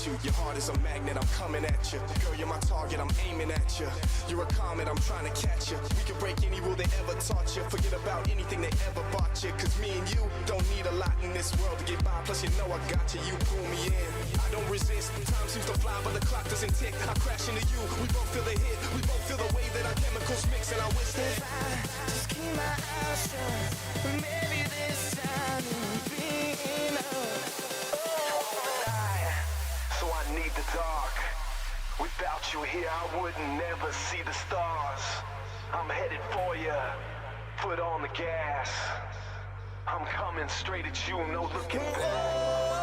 you. Your heart is a magnet, I'm coming at you. Girl, you're my target, I'm aiming at you. You're a comet, I'm trying to catch you. We can break any rule they ever taught you. Forget about anything they ever bought you. Cause me and you don't need a lot in this world to get by. Plus you know I got you, you pull me in. I don't resist, time seems to fly but the clock doesn't tick. I crash into you, we both feel the hit. We both feel the way that our chemicals mix. And I wish that I just keep my eyes shut. Maybe this time it'll be enough. So I need the dark. Without you here I would never see the stars. I'm headed for you, foot on the gas. I'm coming straight at you, no looking back.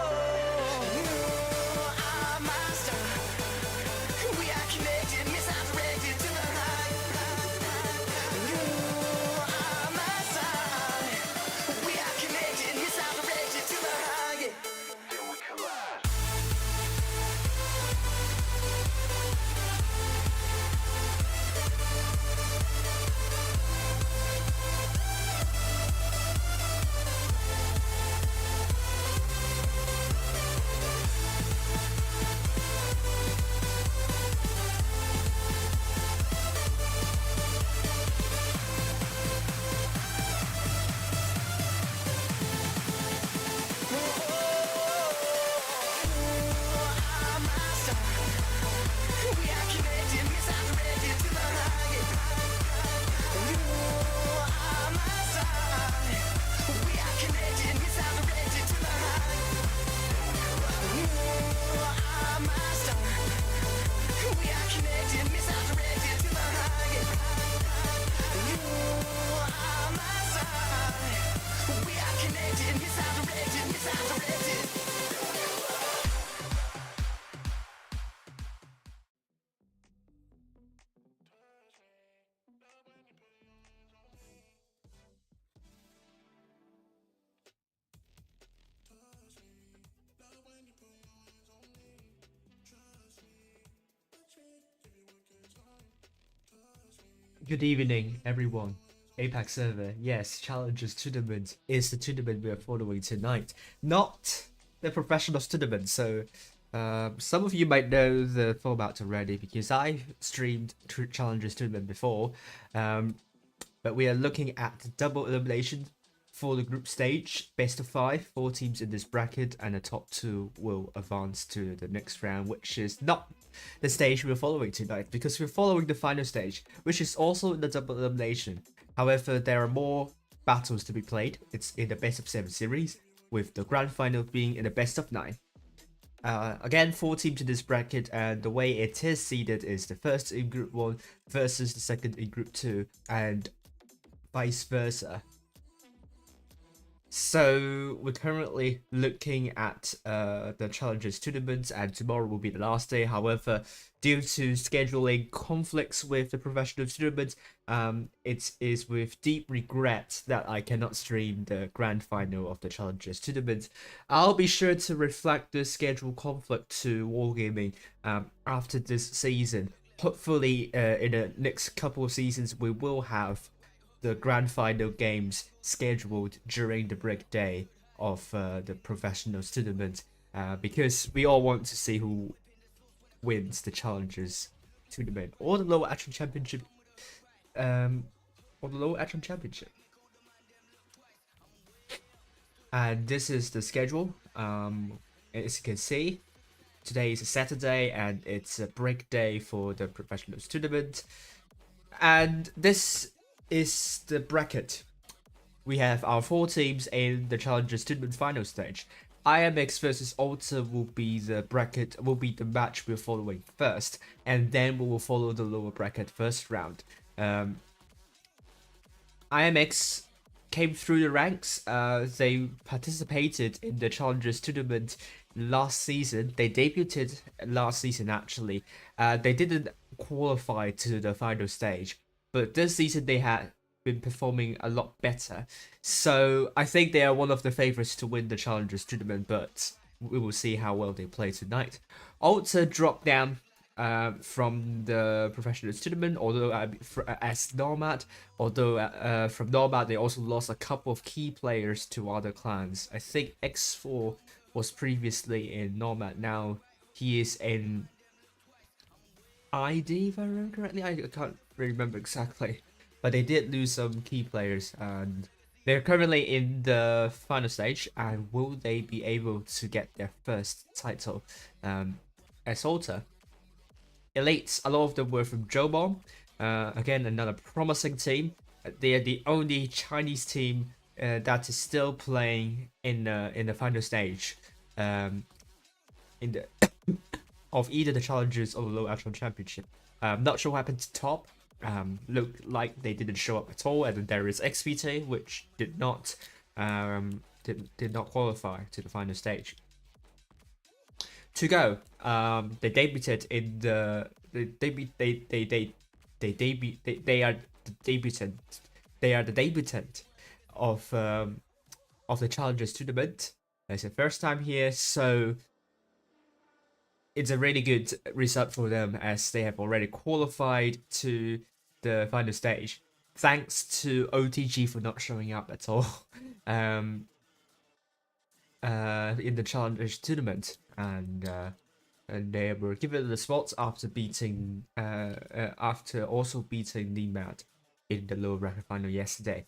Good evening, everyone. APAC server, yes, Challengers Tournament is the tournament we are following tonight, not the Professionals Tournament. So, some of you might know the format already because I streamed Challengers Tournament before, but we are looking at double elimination for the group stage, best of 5, 4 teams in this bracket, and the top 2 will advance to the next round, which is not the stage we're following tonight, because we're following the final stage, which is also in the double elimination. However, there are more battles to be played. It's in the best of 7 series, with the grand final being in the best of 9. Again, 4 teams in this bracket, and the way it is seeded is the first in group 1 versus the second in group 2, and vice versa. So we're currently looking at the Challengers Tournament, and tomorrow will be the last day. However, due to scheduling conflicts with the Professional Tournament, it is with deep regret that I cannot stream the grand final of the Challengers Tournament. I'll be sure to reflect the schedule conflict to Wargaming after this season. Hopefully, in the next couple of seasons, we will have the grand final games scheduled during the break day of the Professionals Tournament, because we all want to see who wins the Challengers Tournament or the Lower Echelon Championship, And this is the schedule. As you can see, today is a Saturday and it's a break day for the Professionals Tournament, and this is the bracket. We have our 4 teams in the Challengers Tournament final stage. IMX versus Alter will be the match we're following first, and then we will follow the lower bracket first round. IMX came through the ranks. They participated in the Challengers Tournament last season. They debuted last season actually. They didn't qualify to the final stage, but this season they had been performing a lot better. So I think they are one of the favorites to win the Challengers Tournament, but we will see how well they play tonight. Alter dropped down from the Professionals Tournament, although as Nomad, from Nomad they also lost a couple of key players to other clans. I think X4 was previously in Nomad, now He is in ID, if I remember correctly. I can't really remember exactly, but they did lose some key players, and they're currently in the final stage. And will they be able to get their first title as Alter? Elites, a lot of them were from Jomon. Again, another promising team. They are the only Chinese team that is still playing in the final stage, in the of either the Challengers or the Low Echelon Championship. Not sure what happened to Top. Looked like they didn't show up at all, and then there is XPT, which did not did not qualify to the final stage. To go, they debuted in the they are the debutant. They are the debutant of the Challengers tournament. It's the first time here, so it's a really good result for them as they have already qualified to the final stage. Thanks to OTG for not showing up at all in the Challengers tournament, and they were given the spots after beating after also beating NEMAD in the lower bracket final yesterday.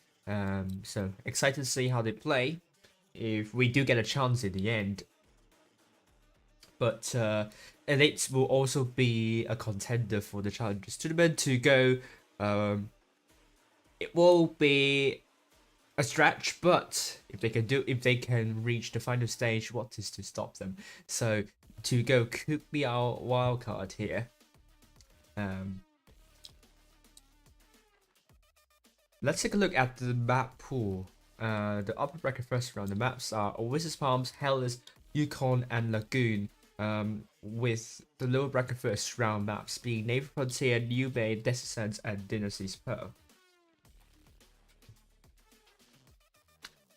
So excited to see how they play if we do get a chance in the end. But Elites will also be a contender for the Challengers tournament to go. It will be a stretch, but if they can reach the final stage, what is to stop them? So to go could be our wild card here. Let's take a look at the map pool. The upper bracket first round. The maps are Oasis Palms, Hellas, Yukon, and Lagoon. With the lower bracket first round maps being Naval Frontier, New Bay, Descent, and Dynasty's Pearl.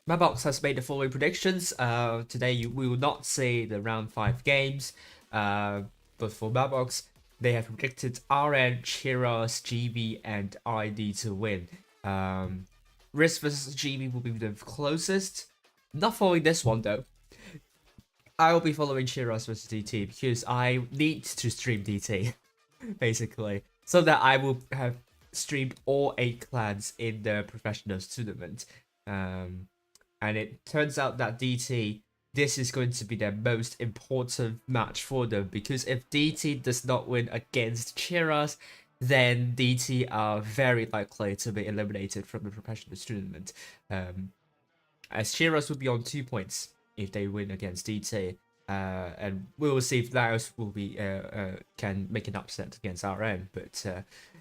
Mapbox has made the following predictions. Today we will not see the round 5 games, but for Mapbox, they have predicted RN, Chiras, GB, and ID to win. Risk versus GB will be the closest. Not following this one though. I will be following Chiras versus DT because I need to stream DT, basically, so that I will have streamed all 8 clans in the professionals tournament. And it turns out that DT, this is going to be their most important match for them, because if DT does not win against Chiras, then DT are very likely to be eliminated from the professionals tournament. As Chiras will be on 2 points if they win against DT, and we will see if Laos will be can make an upset against RM, but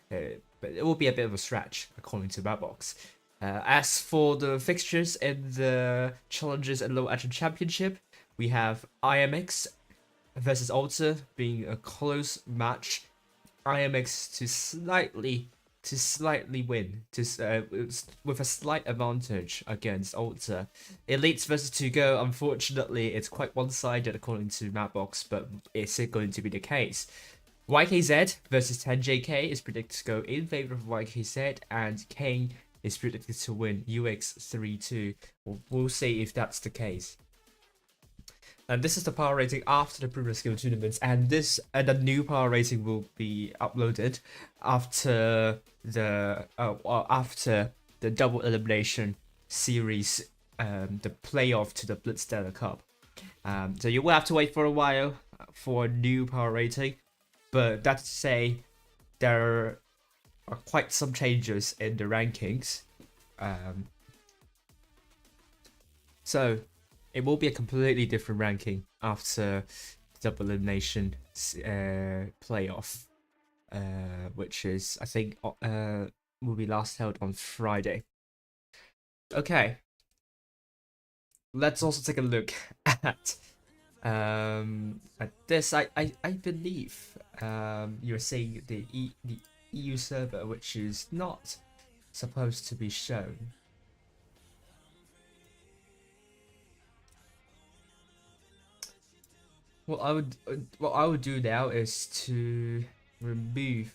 it will be a bit of a stretch according to Mapbox. As for the fixtures in the Challengers and Low Echelon Championship, we have IMX versus Alter being a close match. IMX to slightly win, with a slight advantage against Alter. Elites versus 2Go, unfortunately, it's quite one-sided according to Mapbox, but is it going to be the case? YKZ versus 10JK is predicted to go in favor of YKZ, and Kane is predicted to win UX 3-2. We'll see if that's the case. And this is the power rating after the previous skill tournaments, and the new power rating will be uploaded after the double elimination series, the playoff to the Blitz Cup. So you will have to wait for a while for a new power rating, but that's to say there are quite some changes in the rankings. So it will be a completely different ranking after the double elimination playoff, which is, I think, will be last held on Friday. Okay, let's also take a look at this. I believe you're seeing the EU server, which is not supposed to be shown. What I would do now is to remove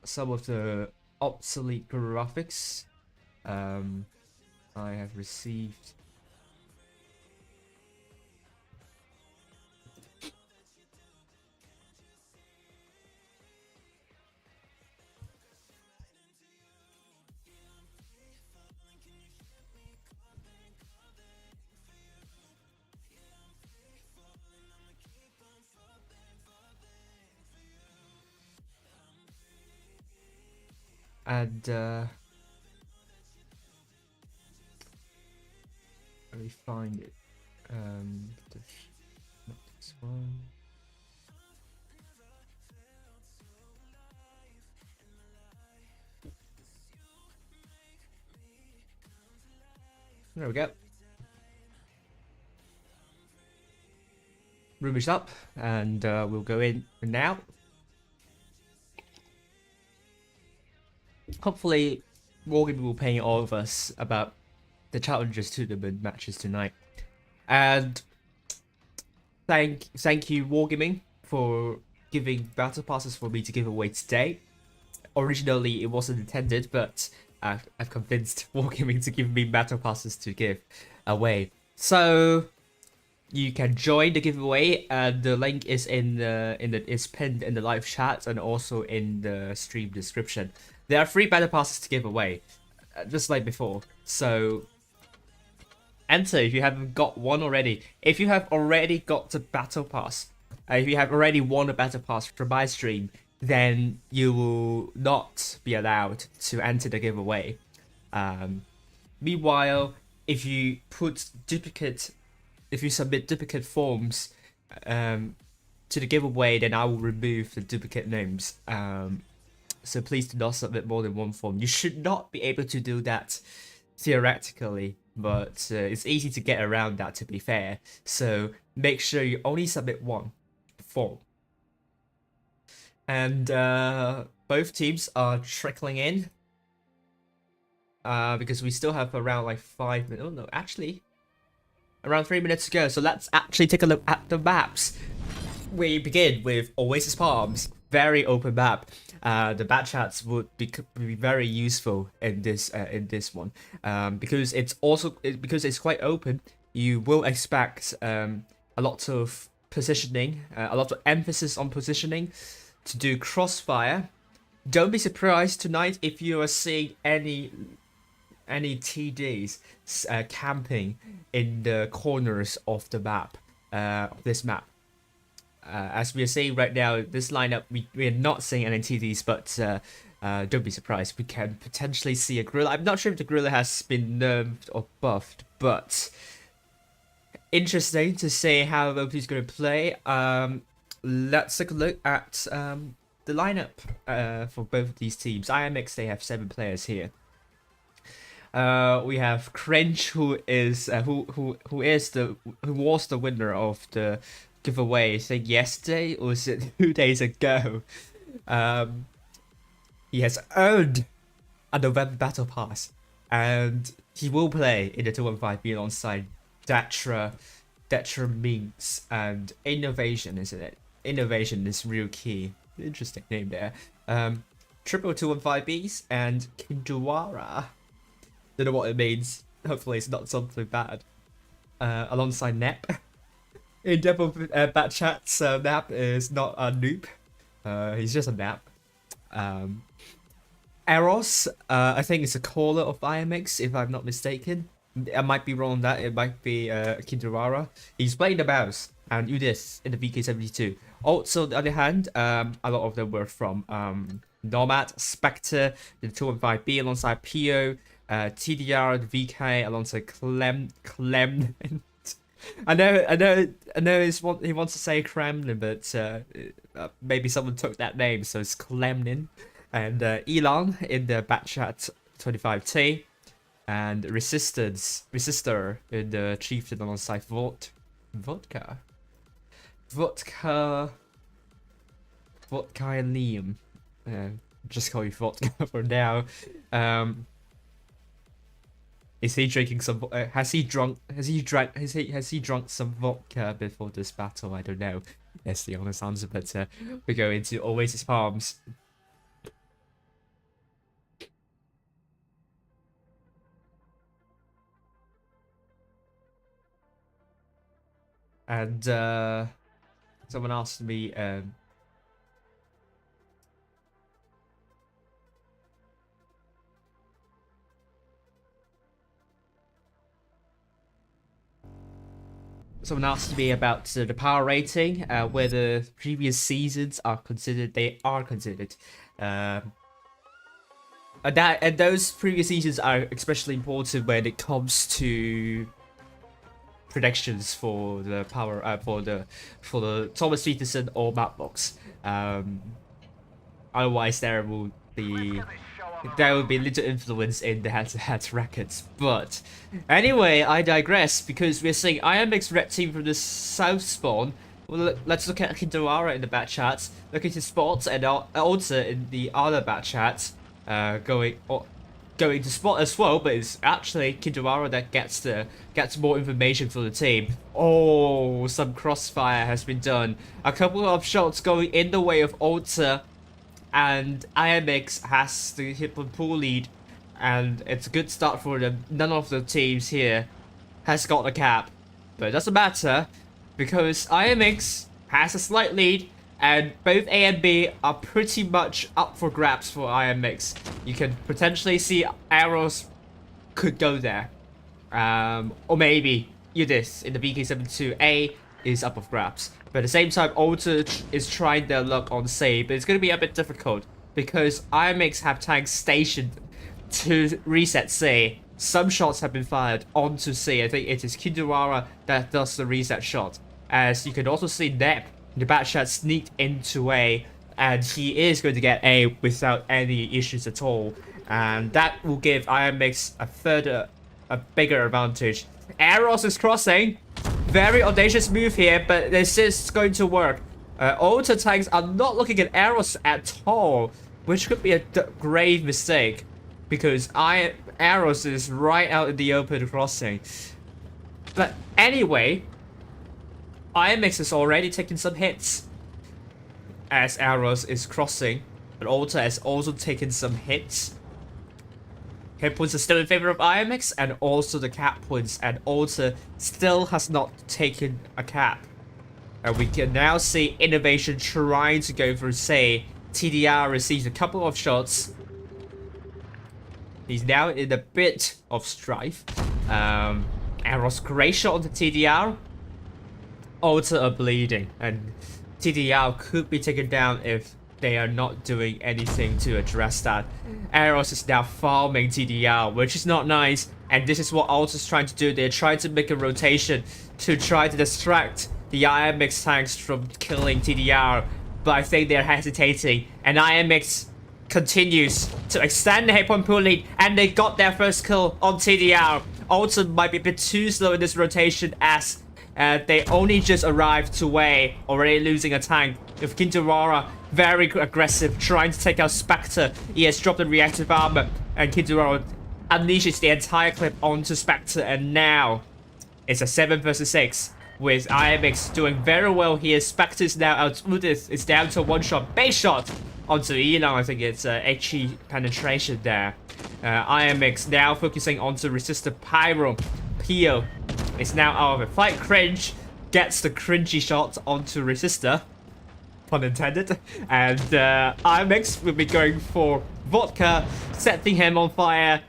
some of the obsolete graphics. I have received. And let me find it. Not this one. There we go. Room is up, and we'll go in now. Hopefully, Morgan will pay all of us about the Challengers Tournament matches tonight. And thank you, Wargaming, for giving battle passes for me to give away today. Originally, it wasn't intended, but I've convinced Wargaming to give me battle passes to give away. So you can join the giveaway, and the link is is pinned in the live chat and also in the stream description. There are 3 battle passes to give away, just like before. So enter if you haven't got one already. If you have already got the battle pass, if you have already won a battle pass from my stream, then you will not be allowed to enter the giveaway. Meanwhile, if you submit duplicate forms to the giveaway, then I will remove the duplicate names. So please do not submit more than 1 form. You should not be able to do that theoretically, but it's easy to get around that, to be fair. So make sure you only submit 1 form. And both teams are trickling in because we still have around like 5 minutes. Oh no, actually around 3 minutes to go. So let's actually take a look at the maps. We begin with Oasis Palms, very open map. The bat chats would be very useful in this one because it's quite open. You will expect a lot of positioning, a lot of emphasis on positioning to do crossfire. Don't be surprised tonight if you are seeing any TDs camping in the corners of the map, this map. As we are seeing right now, this lineup, we are not seeing any TDs, but don't be surprised. We can potentially see a gorilla. I'm not sure if the gorilla has been nerfed or buffed, but interesting to see how OP is going to play. Let's take a look at the lineup for both of these teams. IMX, they have 7 players here. We have Cringe, who was the winner of the giveaway, I think yesterday, or was it 2 days ago? He has earned a November Battle Pass, and he will play in the 215B alongside Datra Minx and Innovation, isn't it? Innovation is real key. Interesting name there. Triple 215Bs and Kindawara. Don't know what it means. Hopefully it's not something bad. Alongside Nep. In double bat chats, Nap is not a noob. He's just a Nap. Eros, I think it's a caller of IMX, if I'm not mistaken. I might be wrong on that. It might be Kindawara. He's playing the mouse and Udis in the VK72. Also, on the other hand, a lot of them were from Nomad, Spectre, the 215B alongside PO, TDR, the VK alongside Clem. I know he wants to say Kremlin, but maybe someone took that name, so it's Klemlin. And Elon in the Batchat 25T, and Resistor in the Chieftain alongside Vodka and Liam. Just call you Vodka for now. Is he drinking some? Has he drunk some vodka before this battle? I don't know. That's the honest answer. But we go into Oasis Palms. And someone asked me about the power rating, whether previous seasons are considered. They are considered. And those previous seasons are especially important when it comes to predictions for the power for the Thomas Peterson or Mapbox. Otherwise, there will be little influence in the head-to-head records. But anyway, I digress, because we're seeing IMX red team from the south spawn. Well, let's look at Hindawara in the back chat, looking to spots, and Alta in the other back chat, going to spot as well, but it's actually Hindawara that gets more information for the team. Oh, some crossfire has been done. A couple of shots going in the way of Alta, and IMX has the hit on pool lead, and it's a good start for them. None of the teams here has got a cap, but it doesn't matter, because IMX has a slight lead, and both A and B are pretty much up for grabs for IMX. You can potentially see arrows could go there, or maybe Udis in the BK72. A is up for grabs. But at the same time, Alta is trying their luck on C, but it's going to be a bit difficult because IMX have tanks stationed to reset C. Some shots have been fired onto C. I think it is Kindawara that does the reset shot. As you can also see Nep in the back shot sneaked into A, and he is going to get A without any issues at all. And that will give IMX a bigger advantage. Eros is crossing. Very audacious move here, but this is going to work. Alta tanks are not looking at Eros at all, which could be a grave mistake, because Eros is right out in the open crossing. But anyway, IMX is already taking some hits as Eros is crossing, but Alta has also taken some hits. Hit points are still in favor of IMX, and also the cap points, and Alta still has not taken a cap. And we can now see Innovation trying to go for C. TDR receives a couple of shots. He's now in a bit of strife. Eros great shot onto TDR. Alta are bleeding, and TDR could be taken down if they are not doing anything to address that. Eros is now farming TDR, which is not nice, and this is what Alta's trying to do. They're trying to make a rotation to try to distract the IMX tanks from killing TDR, but I think they're hesitating, and IMX continues to extend the hit point pool lead, and they got their first kill on TDR. Alta might be a bit too slow in this rotation, as they only just arrived to Wei, already losing a tank. With Kindawara very aggressive, trying to take out Spectre. He has dropped the reactive armor, and Kindawara unleashes the entire clip onto Spectre, and now it's a 7 versus 6 with IMX doing very well here. Spectre is now out. Udith is down to a one-shot base shot onto Elan. I think it's HE penetration there. IMX now focusing onto Resistor Pyro. Pio is now out of it. Fight Cringe gets the cringy shot onto Resistor, pun intended, and IMX will be going for Vodka, setting him on fire.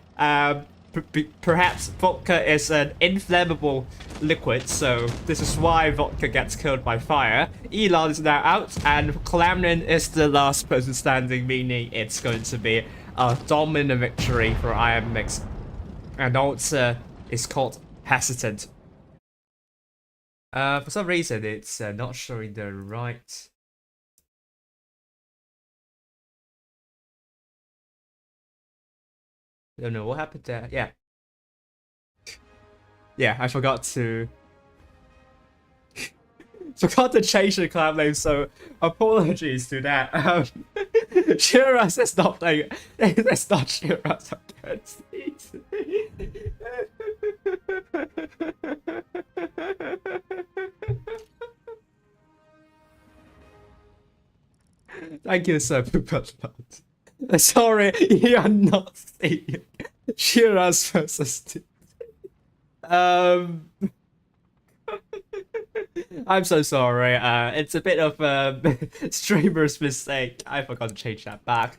Perhaps Vodka is an inflammable liquid, so this is why Vodka gets killed by fire. Elon is now out, and Clamlin is the last person standing, meaning it's going to be a dominant victory for IMX. And Alta is called hesitant. For some reason, it's not showing the right. I don't know what happened there. Yeah, I forgot to change the clan name, so apologies to that. Shiraz is not playing. It's not Shiraz. Thank you, sir. Sorry, you are not seeing Shiraz versus I'm so sorry. It's a bit of a streamer's mistake. I forgot to change that back.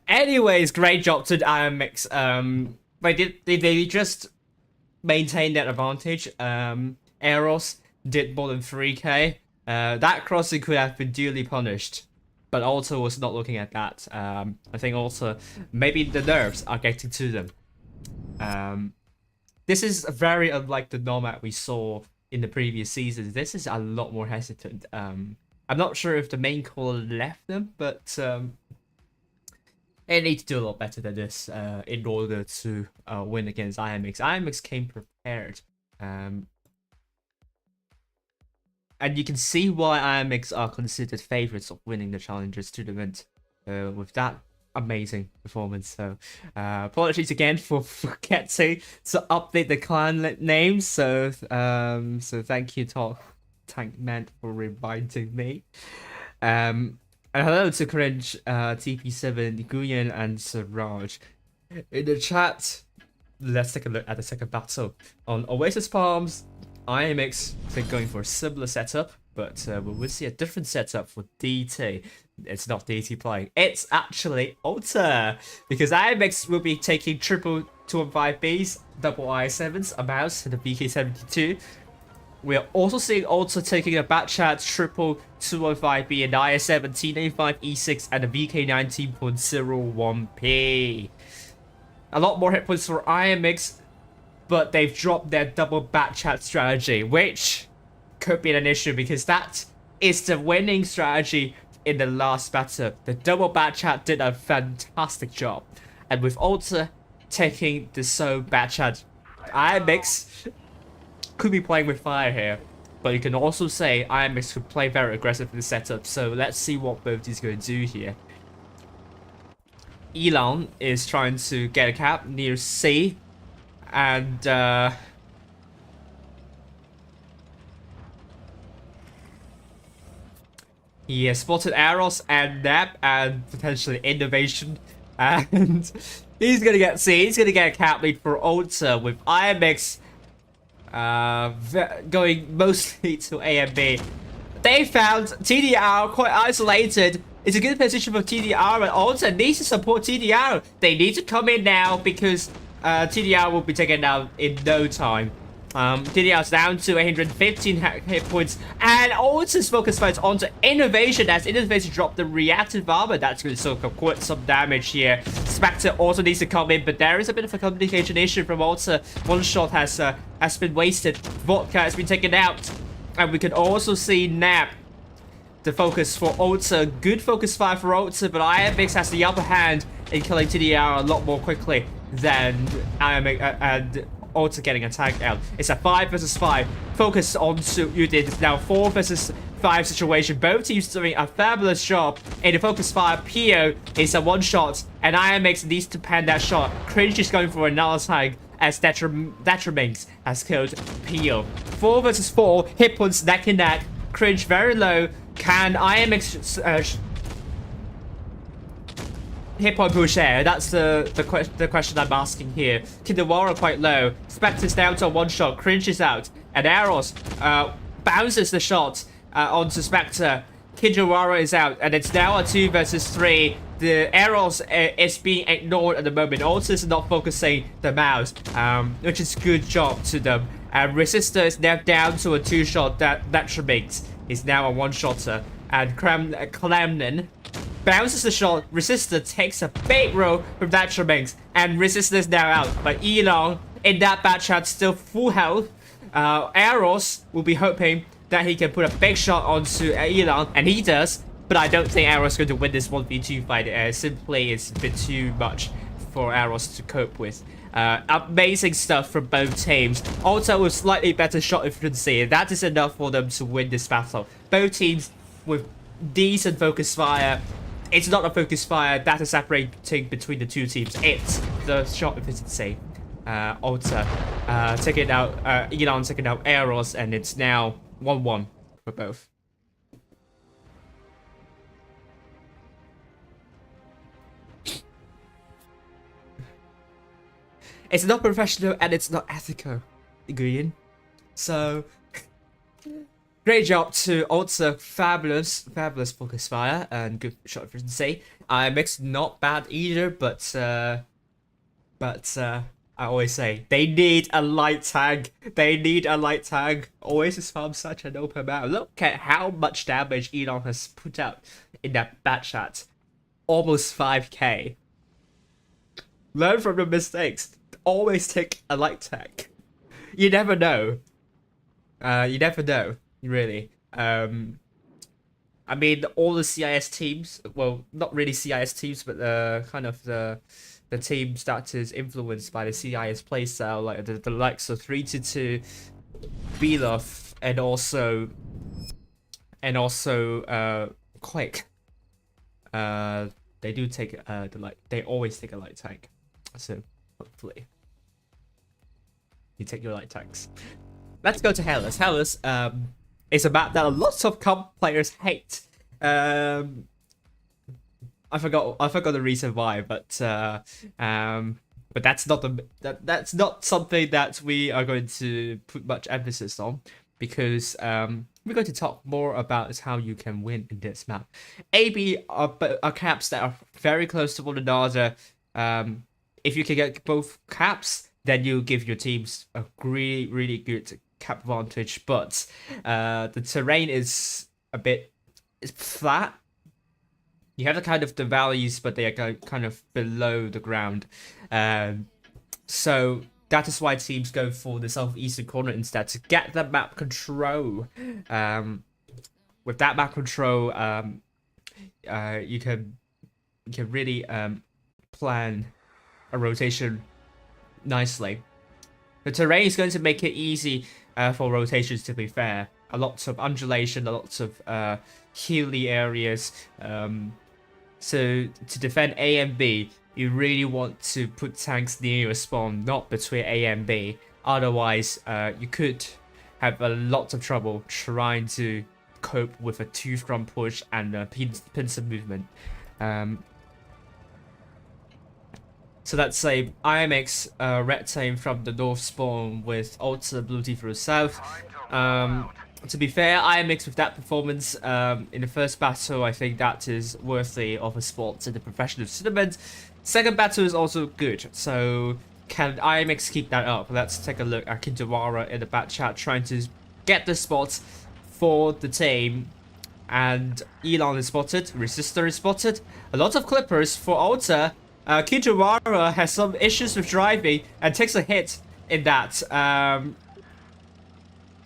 Anyways, great job to IMX. They just maintain that advantage. Eros did more than 3k. That crossing could have been duly punished, but also was not looking at that. I think also maybe the nerves are getting to them. This is very unlike the Nomad we saw in the previous seasons. This is a lot more hesitant. I'm not sure if the main caller left them, but they need to do a lot better than this in order to win against IMX. IMX came prepared. And you can see why IMX are considered favorites of winning the Challengers tournament with that amazing performance. So apologies again for forgetting to update the clan names. So thank you, Tankman, for reminding me. And hello to Cringe, TP7, Guyan, and Siraj. In the chat, let's take a look at the second battle. On Oasis Palms, IMX, they're going for a similar setup, but we will see a different setup for DT. It's not DT playing, it's actually Alter, because IMX will be taking triple 215Bs, double I7s, a mouse, and a VK72. We are also seeing Alter taking a Batchat, triple 215B, and IS7, T95, E6, and a VK19.01P. A lot more hit points for IMX, but they've dropped their double Batchat strategy, which could be an issue because that is the winning strategy in the last battle. The double Batchat did a fantastic job, and with Alter taking the sole Batchat, IMX could be playing with fire here. But you can also say IMX could play very aggressive in the setup, so let's see what both these going to do here. Elon is trying to get a cap near C, and he has spotted Eros and Nap and potentially Innovation, and he's gonna get C. He's gonna get a cap lead for Alter with IMX going mostly to A and B. They found TDR quite isolated. It's a good position for TDR, and Alter needs to support TDR. They need to come in now because TDR will be taken down in no time. TDR is down to 115 hit points, and Alter's focus fights onto Innovation as Innovation dropped the reactive armor. That's going to soak up quite some damage here. Spectre also needs to come in, but there is a bit of a communication issue from Alter. One shot has been wasted. Vodka has been taken out, and we can also see Nap. The focus for Alter, good focus fire for Alter, but IMX has the upper hand in killing TDR a lot more quickly than IMX and Alter getting attacked out. It's a 5 versus 5. Focus onto Udin. It's now 4 versus 5 situation. Both teams doing a fabulous job. In the focus fire, Pio is a one shot, and IMX needs to pen that shot. Cringe is going for another tag as Detriminx has killed Pio. 4 versus 4. Hit points neck and neck. Cringe very low. Can IMX hit point push air? That's the question I'm asking here. Kidawara quite low. Spectre's down to a one shot. Cringe is out. And Eros bounces the shot onto Spectre. Kidawara is out. And it's now a 2 versus 3. The Eros is being ignored at the moment. Alter is not focusing the mouse, which is good job to them. And Resistor is now down to a 2 shot. That Detriminx is now a 1-shotter, and Clemnen bounces the shot. Resistor takes a big roll from Detriminx, and Resistor is now out. But Elon in that bad shot still full health. Eros will be hoping that he can put a big shot onto Elon, and he does. But I don't think Eros is going to win this 1v2 fight. Simply it's a bit too much for Eros to cope with. Amazing stuff from both teams. Alter with slightly better shot efficiency. That is enough for them to win this battle. Both teams with decent focus fire. It's not a focus fire that is separating between the two teams. It's the shot efficiency. Alter taking out Elon taking out Eros, and it's now 1-1 for both. It's not professional and it's not ethical, Green. So Great job to Ultra, fabulous focus fire and good shot efficiency. IMX not bad either, but I always say they need a light tank. They need a light tank. Always farm such an open map. Look at how much damage Elon has put out in that bat shot. Almost 5k. Learn from your mistakes. Always take a light tank. You never know. You never know, really. I mean, all the CIS teams, well, not really CIS teams, but kind of the teams that is influenced by the CIS playstyle, like the likes of 322, Belov, and also Quake. They do take they always take a light tank, so hopefully you take your light tanks. Let's go to Hellas. Hellas is a map that a lot of comp players hate. I forgot the reason why, but that's not that's not something that we are going to put much emphasis on, because we're going to talk more about how you can win in this map. AB are caps that are very close to one another. If you can get both caps, then you give your teams a really good cap advantage. But the terrain is a bit flat. You have the valleys, but they are kind of below the ground. So that is why teams go for the southeastern corner instead to get the map control. With that map control, you can really plan a rotation nicely. The terrain is going to make it easy for rotations, to be fair. A lot of undulation, a lot of hilly areas. So to defend A and B, you really want to put tanks near your spawn, not between A and B. Otherwise, you could have a lot of trouble trying to cope with a 2-front push and a pincer movement. So let's say IMX red team from the north spawn with Ultra blue team from the south. To be fair, IMX with that performance in the first battle, I think that is worthy of a spot in the professional tournament. Second battle is also good, so can IMX keep that up? Let's take a look at Kindawara in the bat chat trying to get the spots for the team. And Elon is spotted, Resistor is spotted. A lot of clippers for Ultra. Kindawara has some issues with driving and takes a hit in that.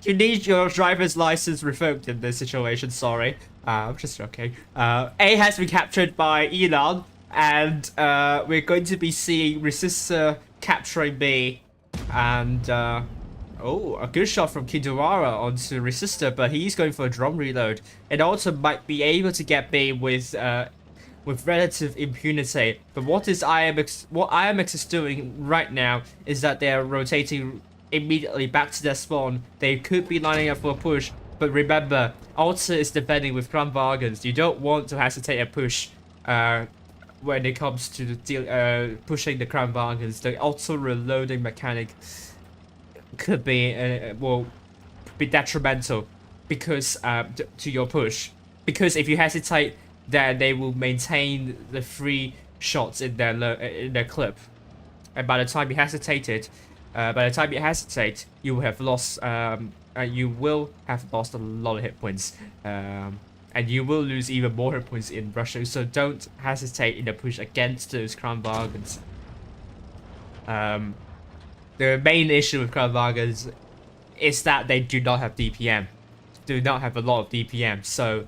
You need your driver's license revoked in this situation, sorry. I'm just joking. A has been captured by Elon, and we're going to be seeing Resistor capturing B. And, oh, a good shot from Kindawara onto Resistor, but he's going for a drum reload. And also might be able to get B with relative impunity. But what IMX is doing right now is that they're rotating immediately back to their spawn. They could be lining up for a push, but remember, Ultra is defending with Crown Bargains. You don't want to hesitate a push when it comes to pushing the Crown Bargains. The auto reloading mechanic could be will be detrimental because to your push. Because if you hesitate, then they will maintain the 3 shots in their clip, and by the time you hesitate, you will have lost. You will have lost a lot of hit points, and you will lose even more hit points in rushing. So don't hesitate in the push against those Crown Bargains. The main issue with Crown Bargains is that they do not have DPM, do not have a lot of DPM. So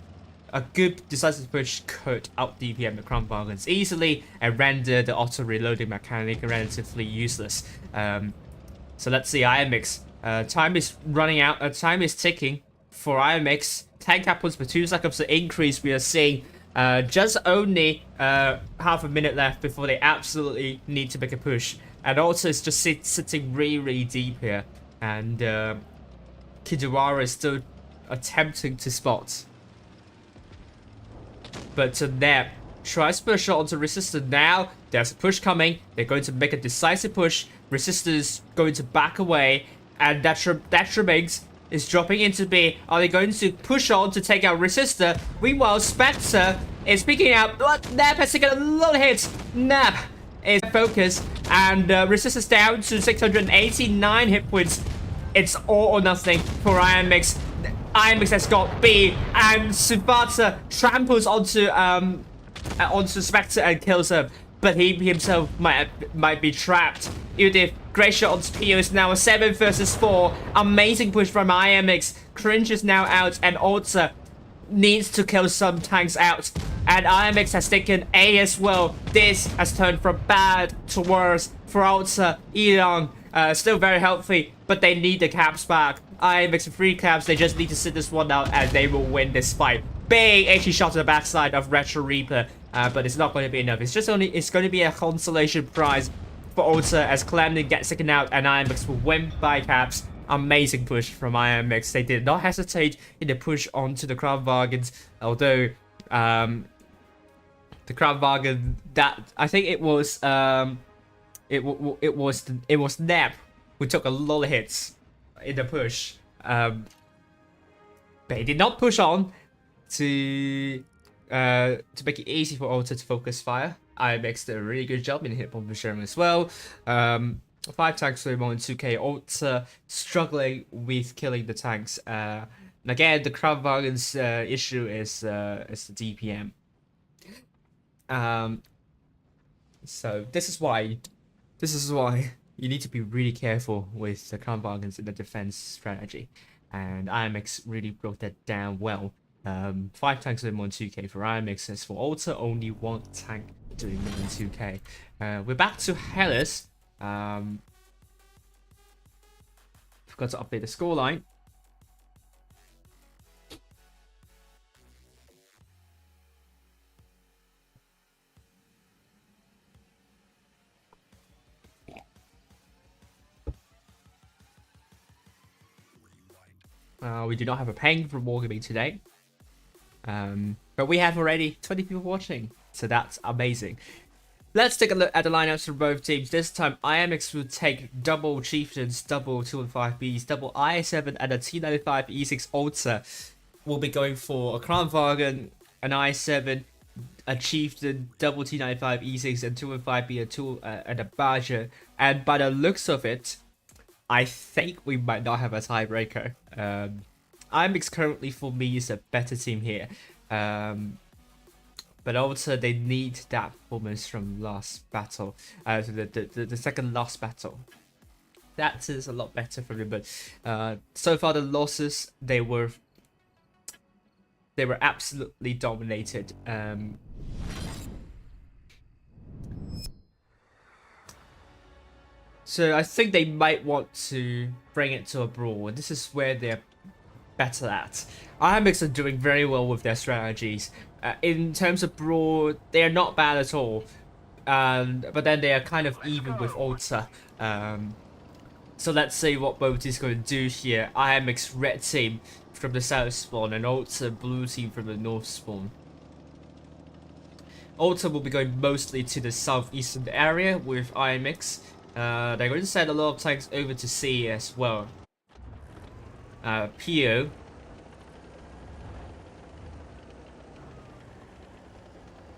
a good decisive push could out DPM the Crown Bargains easily and render the auto reloading mechanic relatively useless. So let's see IMX. Time is running out. Time is ticking for IMX. 10 cap points per 2 seconds to increase. We are seeing just only half a minute left before they absolutely need to make a push. And also it's just sitting really deep here. And Kindawara is still attempting to spot. But Neb tries to put a shot onto Resistor now. There's a push coming. They're going to make a decisive push. Resistor's going to back away. And that remains is dropping into B. Are they going to push on to take out Resistor? Meanwhile, Spectre is picking out. Nap has taken a lot of hits. Nap is focused, and Resistor's down to 689 hit points. It's all or nothing for IMX. IMX has got B, and Subata tramples onto Spectre and kills him. But he himself might be trapped. Udif, great shot onto PO is now a 7 versus 4. Amazing push from IMX. Cringe is now out, and Alta needs to kill some tanks out. And IMX has taken A as well. This has turned from bad to worse for Alta. Elon, still very healthy, but they need the caps back. IMX with 3 caps, they just need to sit this one out and they will win this fight. Big 80 shot to the backside of Retro Reaper, but it's not going to be enough. It's going to be a consolation prize for Alta as Clemson gets taken out and IMX will win by caps. Amazing push from IMX. They did not hesitate in the push onto the Kranwagens, although the Kranwagen, that I think it was Nap who took a lot of hits in the push, but he did not push on to make it easy for Alta to focus fire. IMX did a really good job in hit bomb for Sherman as well. 5 tanks for more than 2k. Alta struggling with killing the tanks. And again, the Kranwagen's issue is the DPM. So this is why you need to be really careful with the Kranwagens in the defense strategy, and IMX really broke that down well. 5 tanks doing more than 2k for IMX, as for Alta, only 1 tank doing more than 2k. We're back to Hellas. Forgot to update the scoreline. We do not have a ping from Wargaming today. But we have already 20 people watching, so that's amazing. Let's take a look at the lineups for both teams. This time, IMX will take double Chieftains, double 215Bs, double I7, and a T95 E6 Alta. We'll be going for a Kranwagen, an I7, a Chieftain, double T95 E6, and 215B, and a Badger. And by the looks of it, I think we might not have a tiebreaker. IMX currently for me is a better team here. But also they need that performance from last battle. The second last battle. That is a lot better for them. But so far the losses, they were absolutely dominated. So I think they might want to bring it to a brawl, and this is where they're better at. IMX are doing very well with their strategies. In terms of brawl, they are not bad at all. But then they are kind of even with Alta. So let's see what both is going to do here. IMX red team from the south spawn and Alta blue team from the north spawn. Alta will be going mostly to the southeastern area with IMX. They're going to send a lot of tanks over to C as well. PO.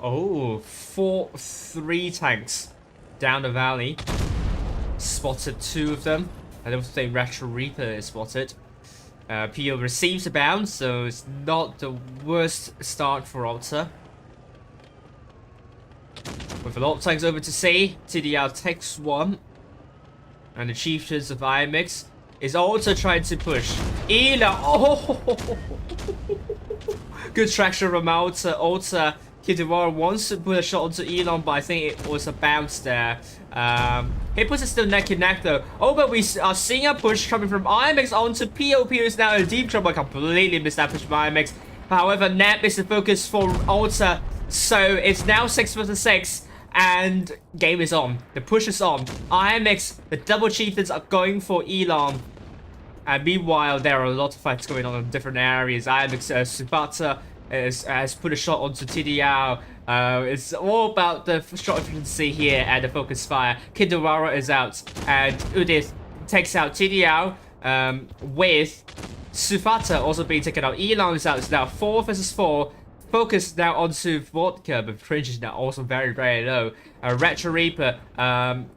Oh, 3 tanks down the valley. Spotted 2 of them. I don't think Retro Reaper is spotted. PO receives a bounce, so it's not the worst start for Alta. With a lot of tanks over to C, TDR takes 1. And the Chieftains of IMX is also trying to push. Ela, oh! Good traction from Alta. Alta, Kidawara wants to put a shot onto Elon, but I think it was a bounce there. He puts it still neck and neck though. Oh, but we are seeing a push coming from IMX onto PO. PO is now in deep trouble. I completely missed that push from IMX. However, Nap is the focus for Alta. So it's now 6 versus 6. And game is on. The push is on. IMX, the double Chieftains are going for Elon. And meanwhile, there are a lot of fights going on in different areas. IMX, Subata has put a shot onto TDR. It's all about the shot efficiency here and the focus fire. Kidawara is out. And Udith takes out TDR with Sufata also being taken out. Elon is out. It's now 4 versus 4. Focus now onto Vodka, but Fringe is now also very, very low. Retro Reaper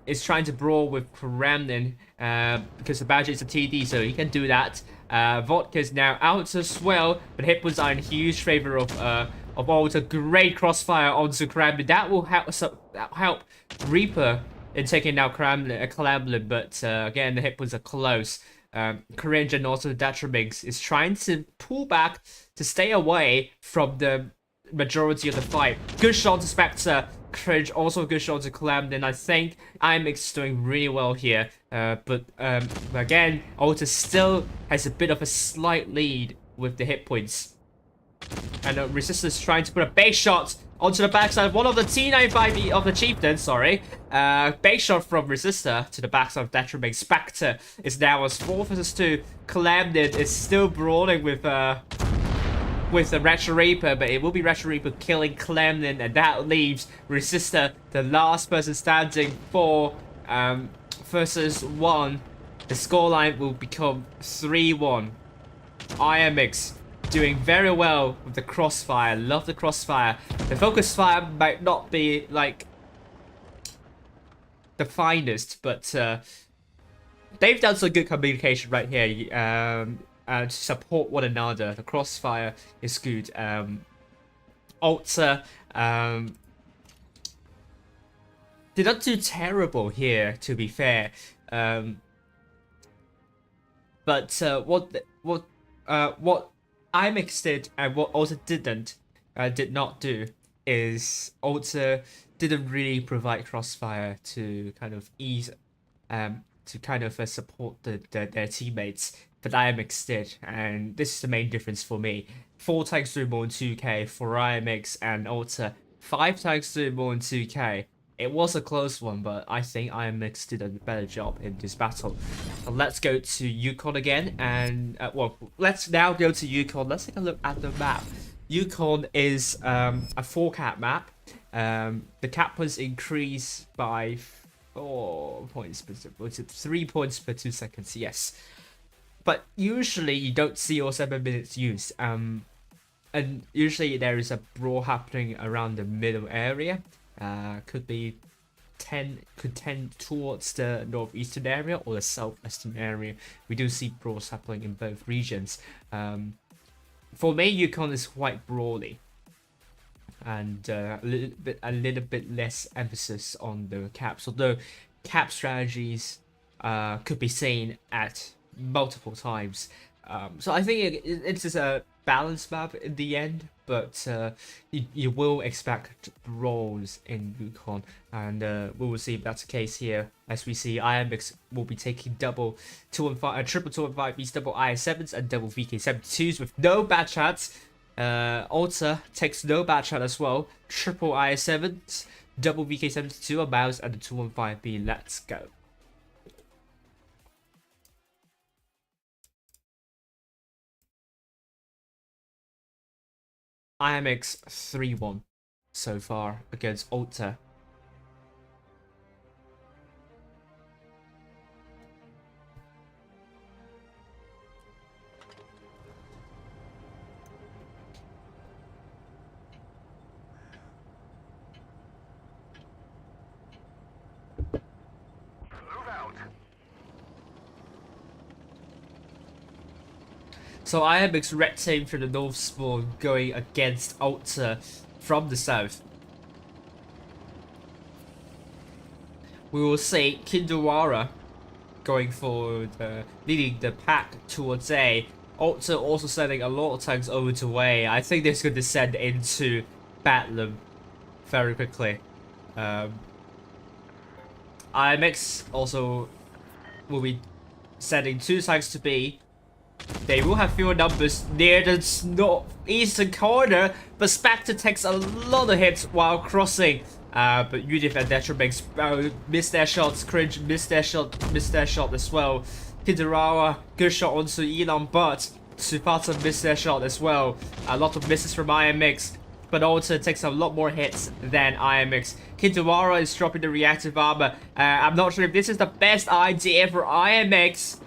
is trying to brawl with Kremlin because the badge is a TD, so he can do that. Vodka is now out as well, but hit points are in huge favor of Alter. Great crossfire onto Kremlin. That will help Reaper in taking now Kremlin, but again, the hit points are close. Cringe and also Detrimix is trying to pull back to stay away from the majority of the fight. Good shot to Spectre. Cringe also a good shot to Clamden. I think IMX is doing really well here. But again, Alter still has a bit of a slight lead with the hit points. And Resistance trying to put a base shot onto the backside. One of the T95 of the Chieftain, sorry. Base shot from Resistor to the backside of Detrimix. Spectre is now as 4 versus 2. Clamden is still brawling with the Retro Reaper, but it will be Retro Reaper killing Clemlin, and that leaves Resistor the last person standing, 4 versus 1. The scoreline will become 3-1. IMX doing very well with the crossfire. Love the crossfire. The focus fire might not be like the finest, but they've done some good communication right here. To support one another. The crossfire is good. Alter did not do terrible here, to be fair. But what IMX did and what Alter did not do is Alter didn't really provide crossfire to kind of ease support their teammates. But IMX did, and this is the main difference for me. 4 times doing more than 2k for IMX and Alter. 5 times doing more than 2k. It was a close one, but I think IMX did a better job in this battle. So let's go to Yukon again, and let's now go to Yukon. Let's take a look at the map. Yukon is a 4 cap map. The cap was increased by 4 points, 3 points per 2 seconds. Yes. But usually you don't see all 7 minutes used. And usually there is a brawl happening around the middle area. Could tend towards the northeastern area or the southwestern area. We do see brawls happening in both regions. For me, Yukon is quite brawly, and a little bit less emphasis on the caps. Although cap strategies could be seen at multiple times. So I think it's just a balanced map in the end, but you will expect brawls in Yukon, and we will see if that's the case here. As we see, IMX will be taking double 215, triple 215Bs, double IS7s, and double VK72s with no bad chats. Alter takes no bad chat as well. Triple IS7s, double VK72, a mouse, and the 215B. Let's go. IMX 3-1 so far against Alter. So IMX red team from the north spawn going against Alter from the south. We will see Kindawara going for leading the pack towards A. Alter also sending a lot of tanks over to A. I think this could descend into Bedlam very quickly. IMX also will be sending 2 tanks to B. They will have fewer numbers near the northeastern corner, but Spectre takes a lot of hits while crossing. But Udif and Detrimix missed their shots. Cringe missed their shot as well. Hidarawa, good shot onto Elon, but Supata missed their shot as well. A lot of misses from IMX, but Alter takes a lot more hits than IMX. Hidarawa is dropping the reactive armor. I'm not sure if this is the best idea for IMX.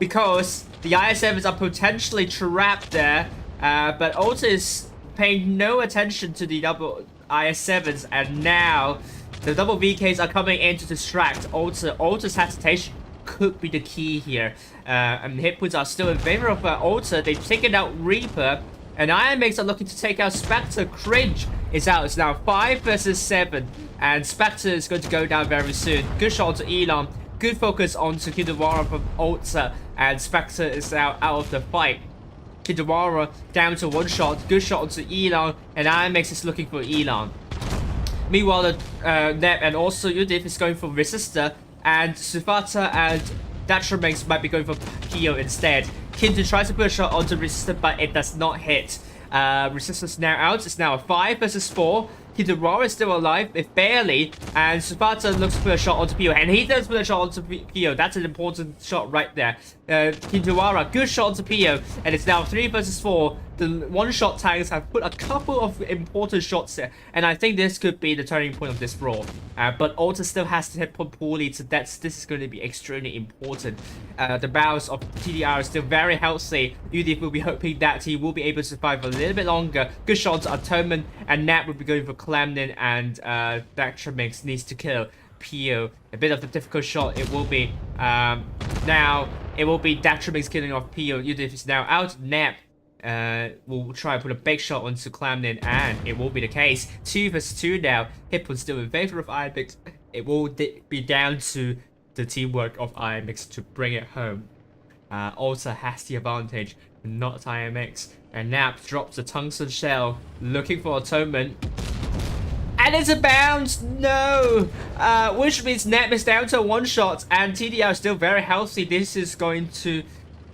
because the IS7s are potentially trapped there. But Alter is paying no attention to the double IS7s, and now the double VKs are coming in to distract Alter. Alter's hesitation could be the key here. And hit points are still in favor of Alter. They've taken out Reaper, and IMX are looking to take out Spectre. Cringe is out. It's now 5 versus 7, and Spectre is going to go down very soon. Good shot to Elon. Good focus onto Kidawara from Alter, and Spectre is now out of the fight. Kidawara down to 1 shot. Good shot onto Elon, and IMX is looking for Elon. Meanwhile, Neb and also Udif is going for Resistor, and Sufata and Datramex might be going for Pio instead. Kintu tries to put a shot onto Resistor, but it does not hit. Resistor's now out. It's now a 5 versus 4. Kidawara is still alive, if barely, and Sufata looks to put a shot onto Pio, and he does put a shot onto Pio. That's an important shot right there. Kidawara, good shot onto Pio, and it's now 3 versus 4. The one-shot tanks have put a couple of important shots there, and I think this could be the turning point of this brawl. But Alter still has to hit poorly, so this is going to be extremely important. The bounce of TDR is still very healthy. Udif will be hoping that he will be able to survive a little bit longer. Good shots on Toman, and Nat will be going for Clamden, and Dactramix needs to kill Pio. A bit of a difficult shot it will be. Now it will be Dactramix killing off Pio. Udif is now out. Nap will try to put a big shot onto Clamden, and it will be the case. 2 versus 2 now. Hip was still in favor of IMX. It will be down to the teamwork of IMX to bring it home. Alter has the advantage, not IMX. And Nap drops the tungsten shell, looking for atonement. And it's a bounce! No! Which means Nap is down to 1 shot, and TDR is still very healthy. This is going to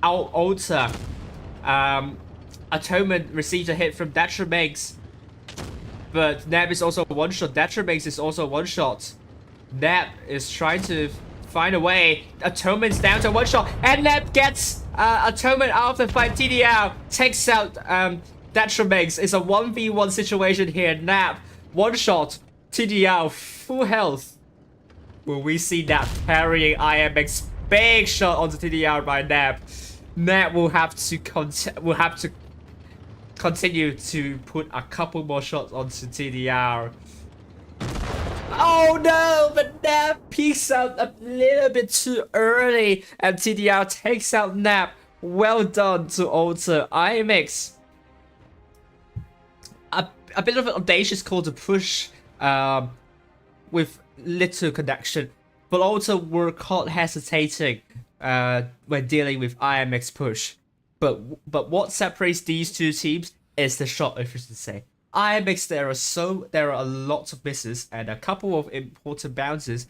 out-alter. Atonement receives a hit from Datramex, but Nap is also 1 shot. Datramex is also 1 shot. Nap is trying to find a way. Atonement's down to 1 shot, and Nap gets Atonement out of the fight. TDR takes out Datramex. It's a 1v1 situation here. Nap 1 shot. TDR full health. Will we see Nap carrying IMX? Big shot onto TDR by Nap. Nap will have to continue to put a couple more shots onto TDR. Oh no, but Nap peeks out a little bit too early, and TDR takes out Nap. Well done to Alter. IMX, a bit of an audacious call to push with little connection, but Alter were caught hesitating when dealing with IMX push. But what separates these two teams is the shot efficiency. IMX, there are a lot of misses and a couple of important bounces.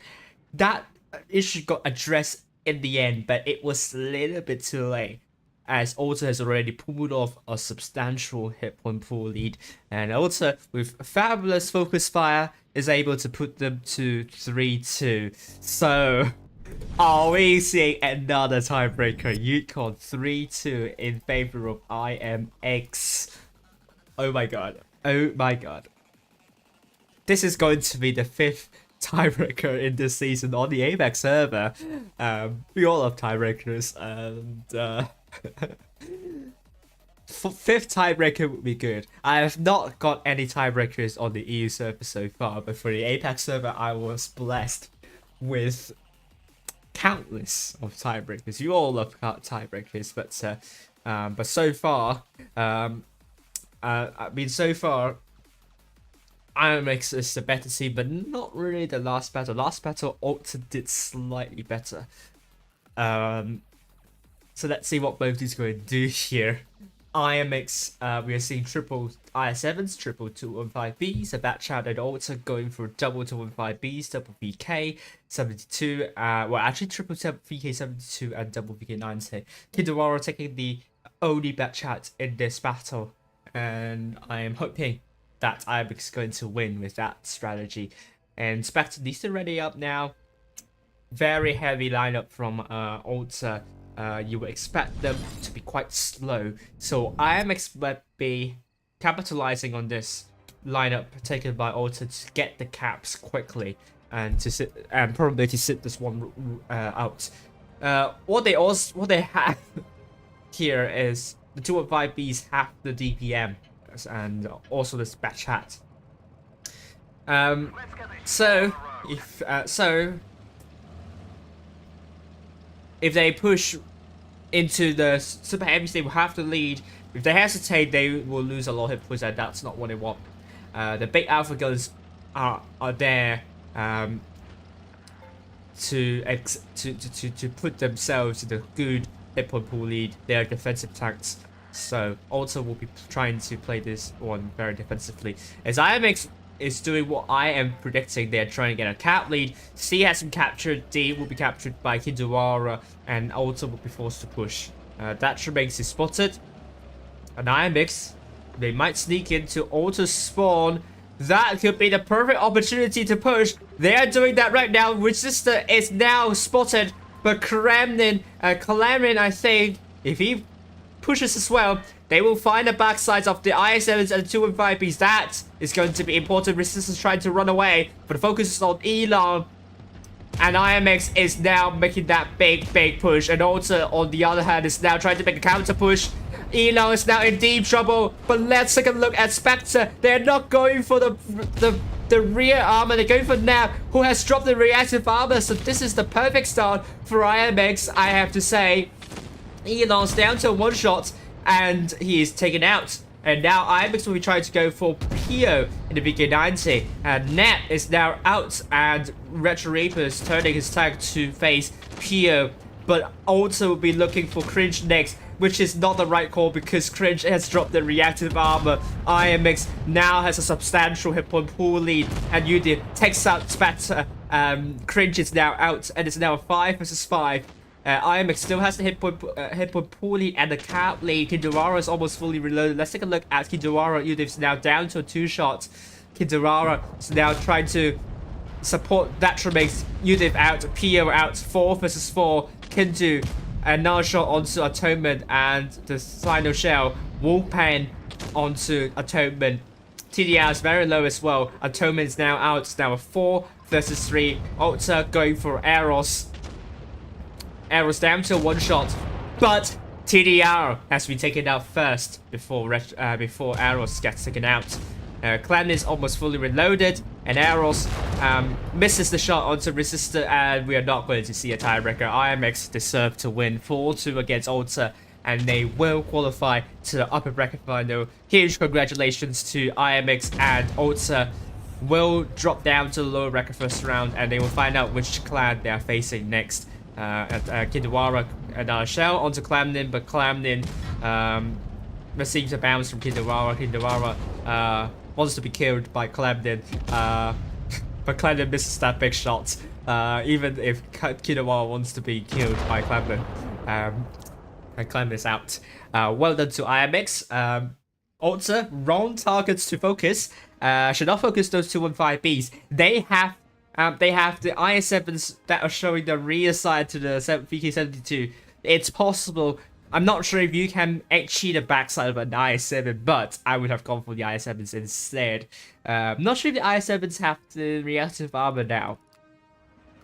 That issue got addressed in the end, but it was a little bit too late, as Alter has already pulled off a substantial hit point pool lead, and Alter, with fabulous focus fire, is able to put them to 3-2. So, are we seeing another tiebreaker? Yukon 3-2 in favor of IMX. Oh my god. Oh my god. This is going to be the 5th tiebreaker in this season on the APAC server. We all love tiebreakers, and 5th tiebreaker would be good. I have not got any tiebreakers on the EU server so far, but for the APAC server, I was blessed with countless of tiebreakers. You all love tiebreakers, but so far, so far, IMX is the better team, but not really the last battle. Last battle, Alter did slightly better. So let's see what both these are going to do here. IMX, we are seeing triple IS7s, triple 215Bs, a batch out and Alter going for double 215Bs, double VK 72, well actually triple VK 72 and double VK 90. Kidawara taking the only batch out in this battle, and I am hoping that IMX is going to win with that strategy. And Spectre needs to ready up now. Very heavy lineup from Alter. You would expect them to be quite slow, so IMX might be capitalizing on this lineup taken by Alter to get the caps quickly and to sit, and probably to sit this one out. What they have here is the 215Bs have the DPM and also the dispatch hat. So if they push into the super heavies, they will have to lead. If they hesitate, they will lose a lot of hit points, and that's not what they want. The big alpha guns are there to put themselves in a good hit point pool lead. They are defensive tanks, so Ultra will be trying to play this one very defensively. As IMX is doing what I am predicting, they're trying to get a cap lead. C has been captured, D will be captured by Kindawara, and Ultra will be forced to push. That remains is spotted. An IMX, they might sneak into Ultra's spawn. That could be the perfect opportunity to push. They are doing that right now. Resistor is now spotted, but Kremlin, I think, if he pushes as well, they will find the backsides of the IS-7s and 215Bs. That is going to be important. Resistance trying to run away, but the focus is on Elon. And IMX is now making that big push. And Ultra, on the other hand, is now trying to make a counter push. Elon is now in deep trouble. But let's take a look at Spectre. They're not going for the rear armor. They're going for Nap, who has dropped the reactive armor. So this is the perfect start for IMX, I have to say. Elon's down to one shot, and he is taken out. And now IMX will be trying to go for Pio in the BK90. And Nap is now out, and Retro Reaper is turning his tag to face Pio. But also will be looking for Cringe next, which is not the right call because Cringe has dropped the reactive armor. IMX now has a substantial hit point pool lead, and UD takes out Spatter. Cringe is now out, and it's now a 5 versus 5. IMX still has the hit point pool lead and the cap lead. Kindawara is almost fully reloaded. Let's take a look at Kindawara. Udiv's now down to 2 shots. Kindawara is now trying to support that makes Udiv out, Pio out, 4 versus 4. Kindu, another shot onto Atonement, and the final shell, Wolfpan onto Atonement. TDR is very low as well. Atonement is now out. It's now a 4 versus 3. Ultra going for Eros. Eros down to 1 shot, but TDR has been taken out first before Eros gets taken out. Clan is almost fully reloaded, and Eros misses the shot onto Resistor, and we are not going to see a tiebreaker. IMX deserve to win 4-2 against Ultra, and they will qualify to the upper bracket final. Huge congratulations to IMX, and Ultra will drop down to the lower bracket first round, and they will find out which clan they are facing next. Kindawara and shell onto Clamnin, but Clamnin receives a bounce from Kindawara. Kindawara wants to be killed by Clamnin, but Clamnin misses that big shot. Even if Kindawara wants to be killed by Clamnin, and Clamnin is out. Well done to IMX. Ultra, wrong targets to focus. Should not focus those 215Bs. They have the IS-7s that are showing the rear side to the VK72. It's possible. I'm not sure if you can actually the backside of an IS-7, but I would have gone for the IS-7s instead. I'm not sure if the IS-7s have the reactive armor now.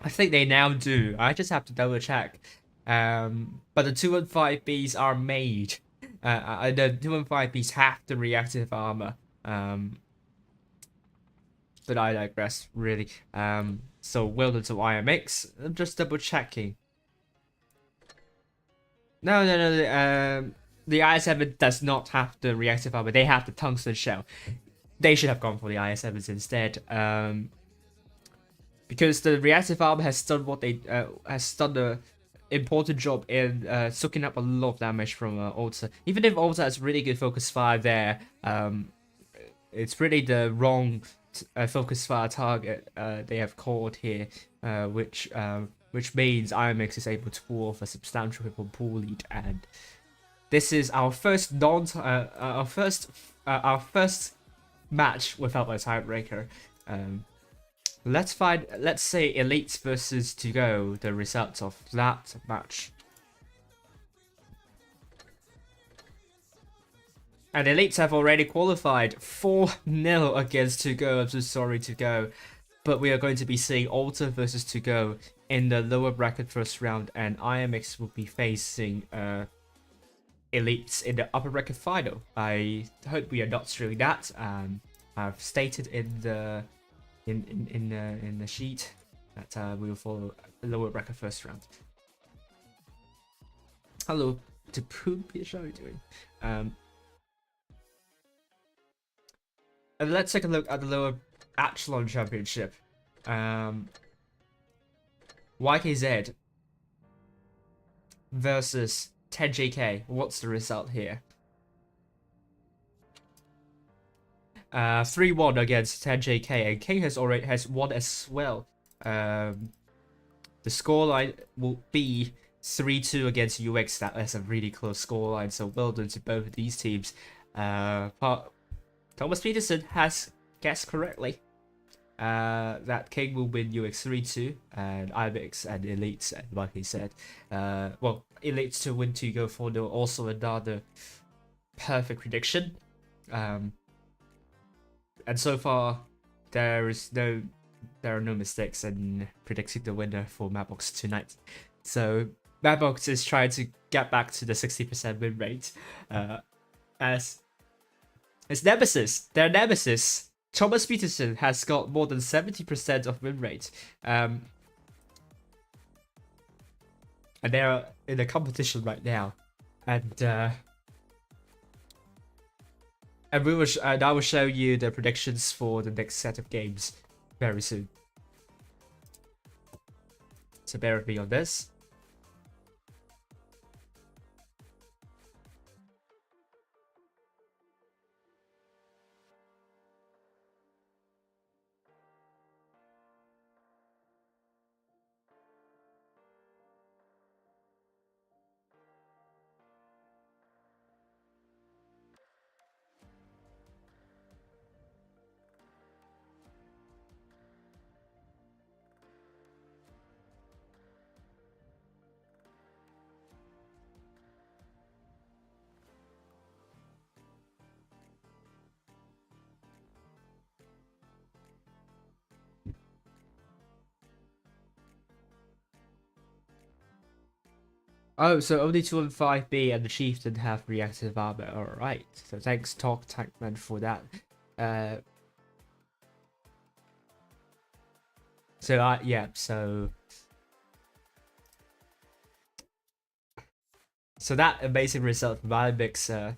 I think they now do. I just have to double check. But the 215Bs are made. The 215Bs have the reactive armor. But I digress, really. So well done to IMX. I'm just double checking. No. The IS-7 does not have the reactive armor. They have the tungsten shell. They should have gone for the IS-7s instead. Because the reactive armor has done what they has done the important job in soaking up a lot of damage from Ultra. Even if Ultra has really good focus fire there, it's really the wrong focus fire target they have called here, which means IMX is able to pull off a substantial hit point pool lead, and this is our first our first match without a tiebreaker. Let's say Elites versus To Go, the results of that match. And Elites have already qualified 4-0 against To Go. I'm so sorry, To Go. But we are going to be seeing Ultra versus To Go in the lower bracket first round, and IMX will be facing Elites in the upper bracket final. I hope we are not streaming that. I've stated in the in the sheet that we will follow the lower bracket first round. Hello to Poopish, how are you doing? And let's take a look at the lower echelon championship. YKZ versus 10JK. What's the result here? 3-1 against 10JK, and King has won as well. The scoreline will be 3-2 against UX. That is a really close scoreline, so well done to both of these teams. But Thomas Peterson has guessed correctly that King will win UX 3-2, and IMX and Elites, like he said. Well, Elites to win to go for also another perfect prediction. And so far, there are no mistakes in predicting the winner for Mapbox tonight. So Mapbox is trying to get back to the 60% win rate. As their nemesis, Thomas Peterson, has got more than 70% of win rate. And they are in a competition right now. And I will show you the predictions for the next set of games very soon. So bear with me on this. Oh, so only 215B and the Chieftain have reactive armor. Alright, so thanks Talk Tankman for that. Yeah, so that amazing result from IMX,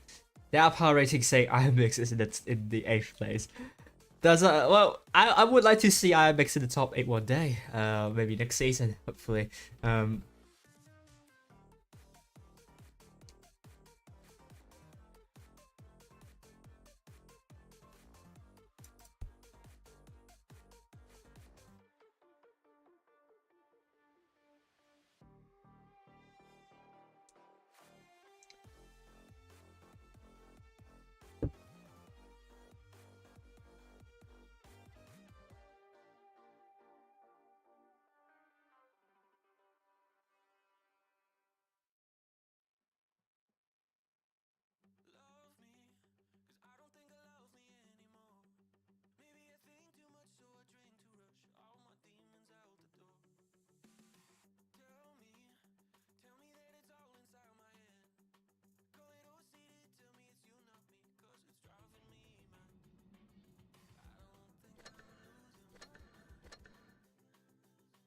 the power rating say IMX is in the 8th place. Well, I would like to see IMX in the top 8 one day. Maybe next season, hopefully.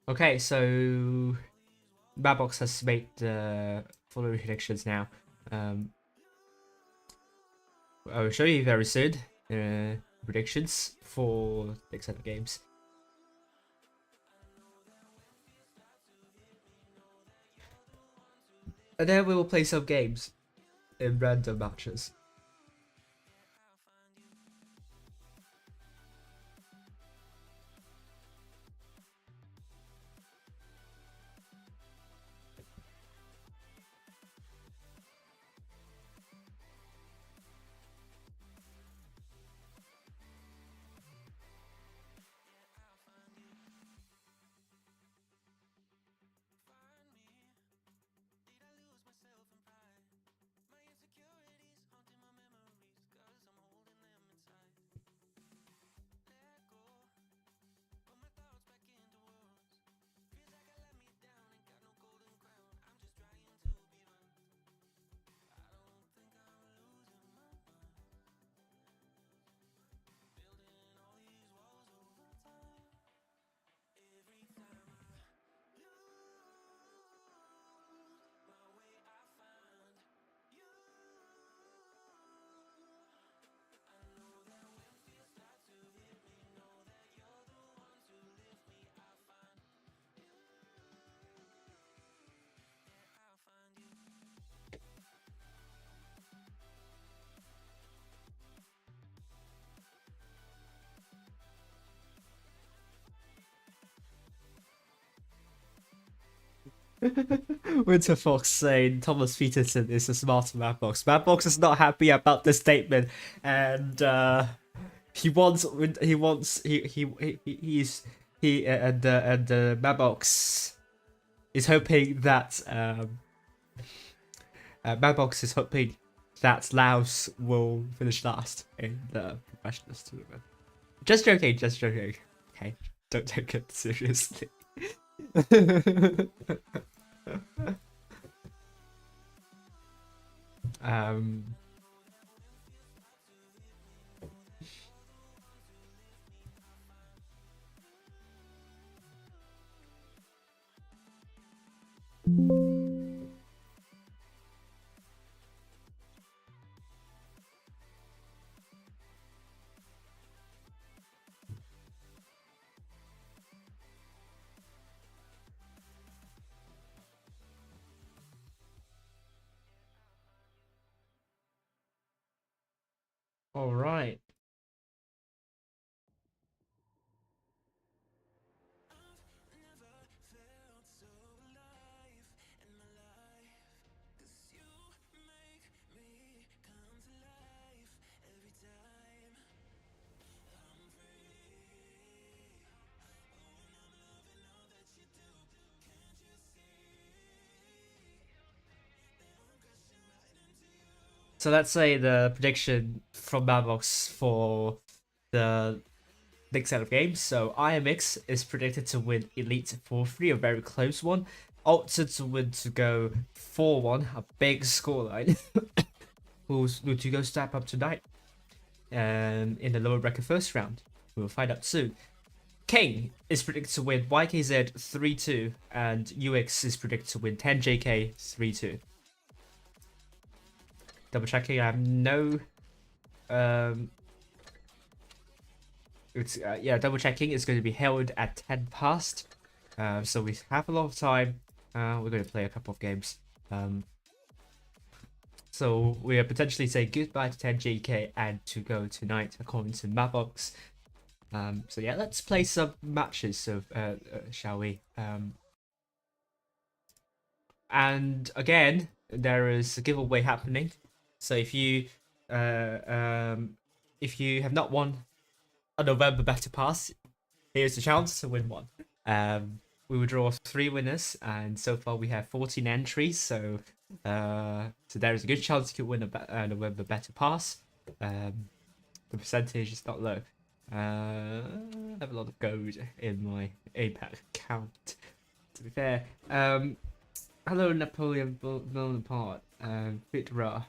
Okay, so Mapbox has made the following predictions now. I'll show you very soon predictions for next set of games. And then we will play some games in random matches. Winter Fox saying Thomas Peterson is a smarter Madbox. Madbox is not happy about this statement, and he wants Madbox is hoping that Madbox is hoping that Laos will finish last in the professionals tournament. Just joking, just joking. Okay, don't take it seriously. um. All right. So let's say the prediction from Madbox for the next set of games. So IMX is predicted to win Elite 4-3, a very close one. Altered to win to go 4-1, a big scoreline. Who's to go step up tonight? In the lower bracket first round. We'll find out soon. King is predicted to win YKZ 3-2, and UX is predicted to win 10JK 3-2. Double checking, I have no yeah, double checking is going to be held at 10 past, so we have a lot of time. We're going to play a couple of games, so we are potentially saying goodbye to 10JK and to go tonight according to Mapbox. So yeah, let's play some matches, so shall we? And again, there is a giveaway happening. So if you have not won a November Battle Pass, here's a chance to win one. We will draw 3 winners, and so far we have 14 entries. So there is a good chance you could win a November Battle Pass. The percentage is not low. I have a lot of gold in my APAC account, to be fair. Hello, Napoleon Bonaparte, Fitra.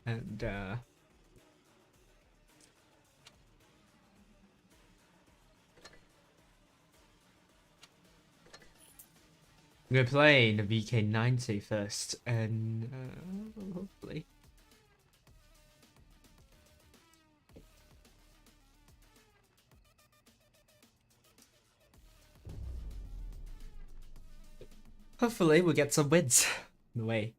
And I'm gonna play the VK90 first, and hopefully. Hopefully we'll get some wins in the way.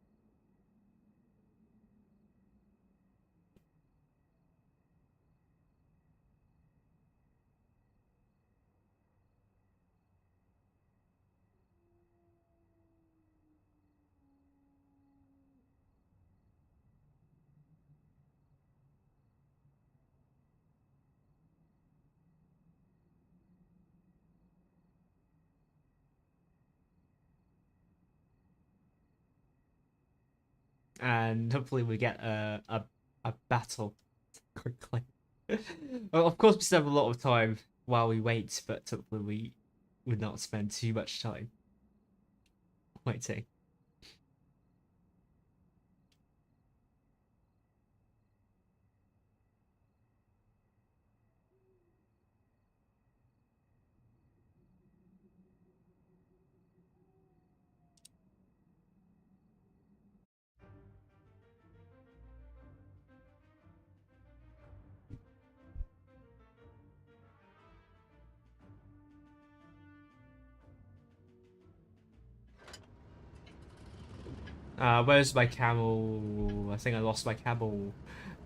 And hopefully we get a battle quickly. Well, of course we still have a lot of time while we wait, but hopefully we would not spend too much time waiting. Where's my camel? I think I lost my camel.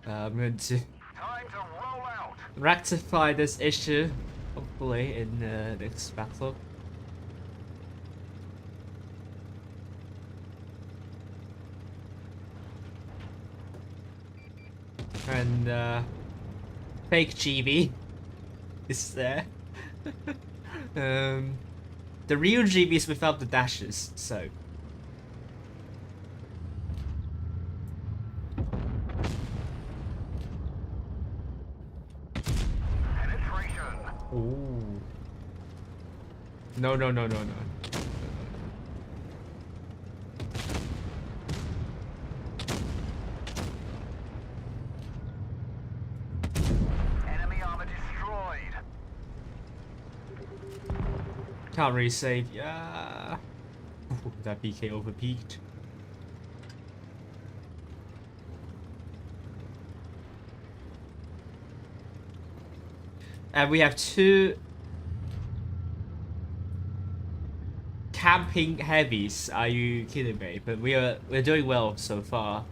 I'm going to rectify this issue, hopefully, in the next battle. And fake GB is there. The real GB is without the dashes, so. Ooh. No, no, no, no, no. Enemy armor destroyed. Can't really save. Yeah. Ooh, that BK overpeaked. And we have 2 camping heavies. Are you kidding me? But we're doing well so far.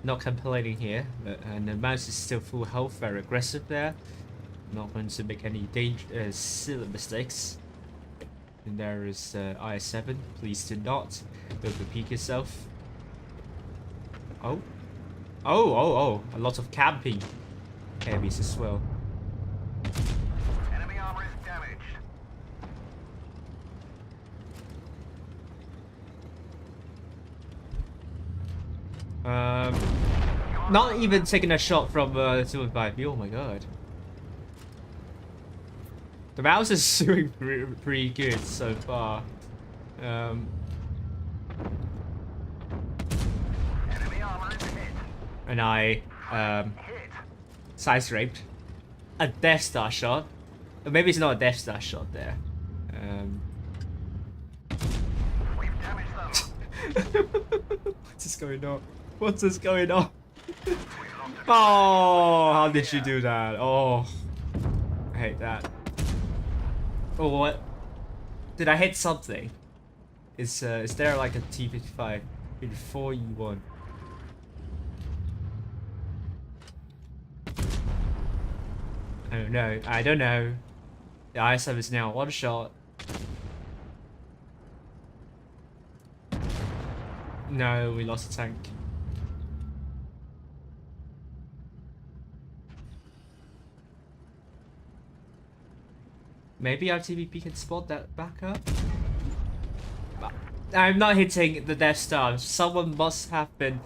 Not complaining here. And the mouse is still full health, very aggressive there. Not going to make any silly mistakes. And there is IS7. Please do not overpeak yourself. Oh. Oh. A lot of camping heavies as well. Enemy armor is damaged. Not even taking a shot from 2.5. Oh my god. The mouse is doing pretty good so far. Enemy armor is hit. And I Hit. size raped a Death Star shot. Or maybe it's not a Death Star shot there. We've damaged them. What's this going on? What's this going on? Oh, how did you do that? Oh, I hate that. Oh, what? Did I hit something? Is there like a T-55 in 4E1? I don't know. I don't know. The IS-7 is now 1 shot. No, we lost a tank. Maybe our TVP can spot that back up? I'm not hitting the Death Star. Someone must have been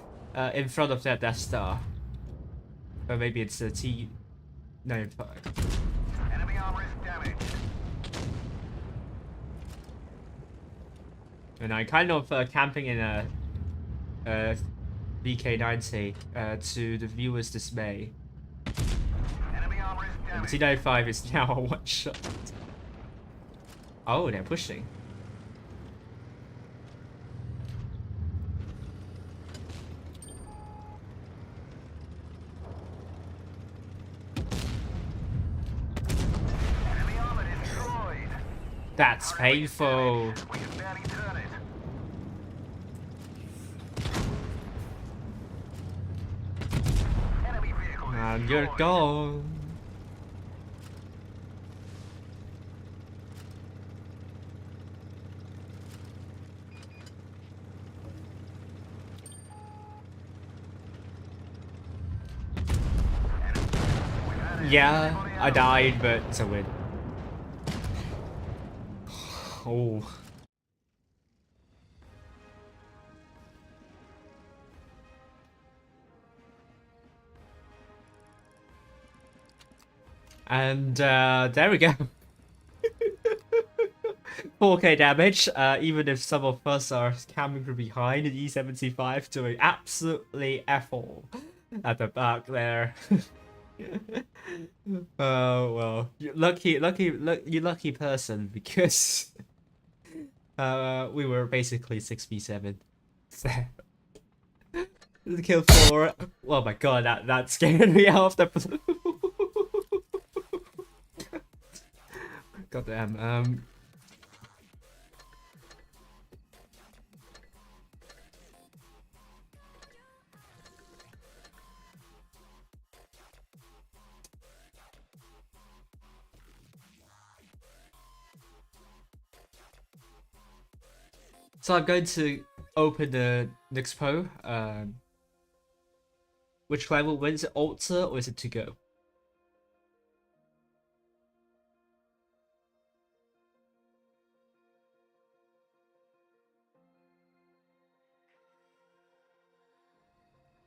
in front of that Death Star. Or maybe it's a T-95. Enemy armor is damaged. And I'm kind of camping in a VK90 to the viewer's dismay. Enemy armor is And damaged. the T-95 is now a 1 shot. Oh, they're pushing. Enemy armor destroyed. That's painful. We can barely turn it. Enemy vehicle And destroyed. you're gone. Yeah, I died, but it's a win. Oh. And there we go. 4k damage, even if some of us are coming from behind the E75 doing absolutely F-all at the back there. Oh well, you lucky person, because we were basically 6v7. Kill 4. Oh my god, that scared me out of the blue. God damn. So I'm going to open the next poll. Which clan will win? Is it Alter or is it To Go?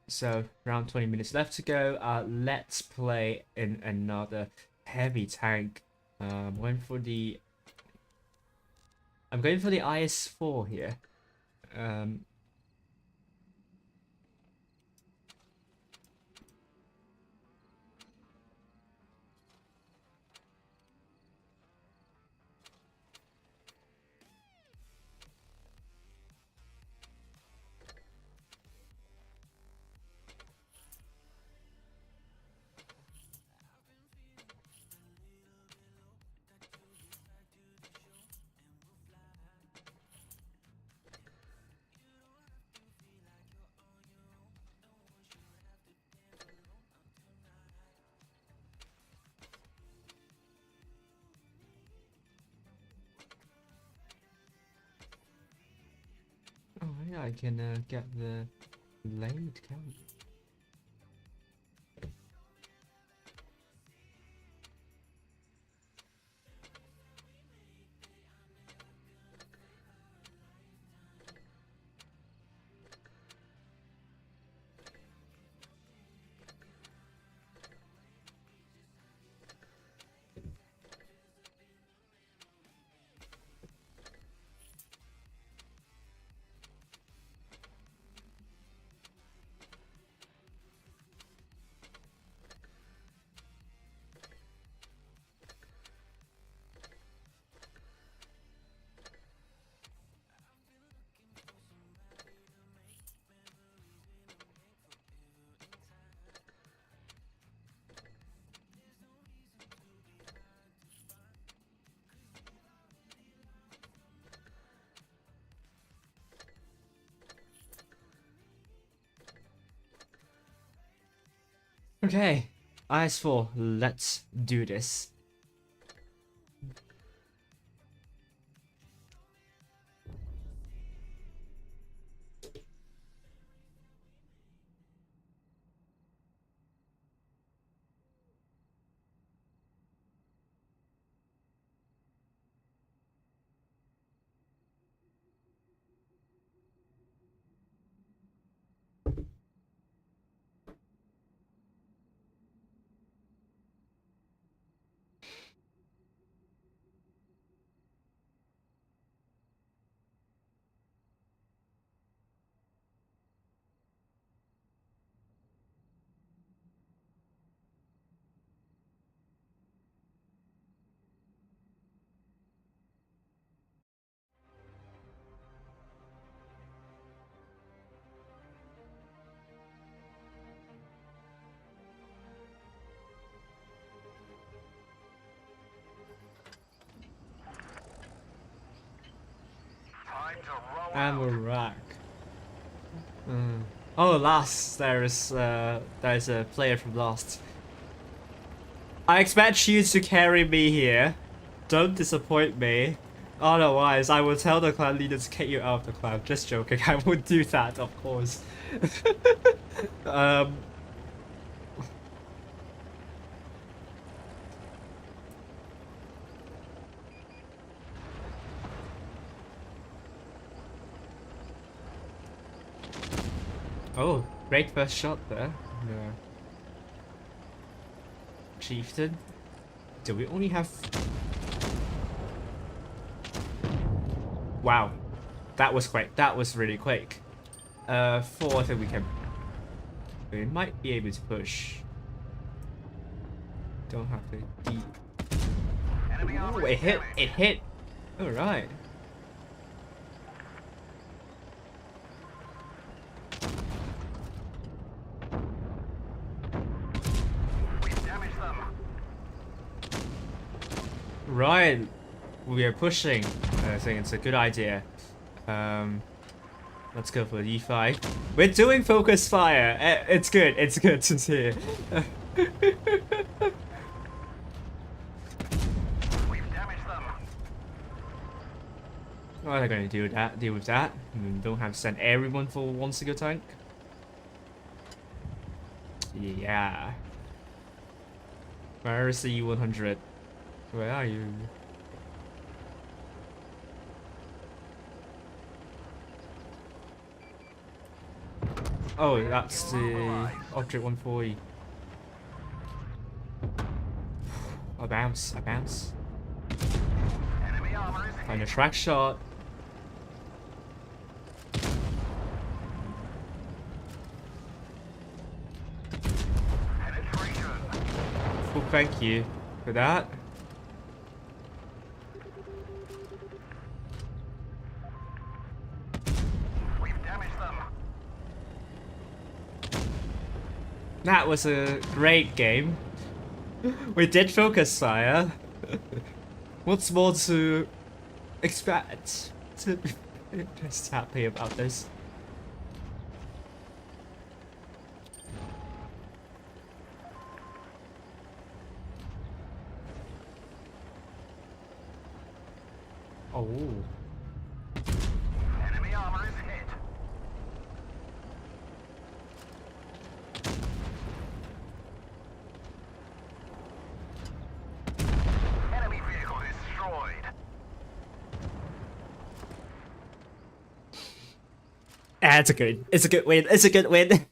So around 20 minutes left to go. Let's play in another heavy tank. Going for the. I'm going for the IS-4 here. Oh yeah, I can get the blade count. Okay, IS-4, let's do this. Time to roll And out. we're rack. Oh, last there's a player from last. I expect you to carry me here. Don't disappoint me. Otherwise, I will tell the clan leader to kick you out of the clan. Just joking. I would do that, of course. Oh, great first shot there. Yeah. Chieftain. Do we only have... Wow. That was quick. That was really quick. 4, I think we can... We might be able to push. Don't have to deep. Enemy Ooh, armor it is hit. damaged. It hit. Alright. We've damaged them. Right. We are pushing. I think it's a good idea. Let's go for E5. We're doing focus fire. It's good. It's good to see. We've damaged them. Well, they're going to deal with that. We don't have to send everyone for one single tank. Yeah. Where's the U100? Where are you? Oh, that's the Object 140. I bounce, I bounce. Enemy armor is And a track shot. penetration. Well, thank you for that. We've damaged them. That was a great game. We did focus fire. What's more to expect? To be just happy about this. Oh. Enemy armor is hit. Enemy vehicle destroyed. It's a good win. It's a good win.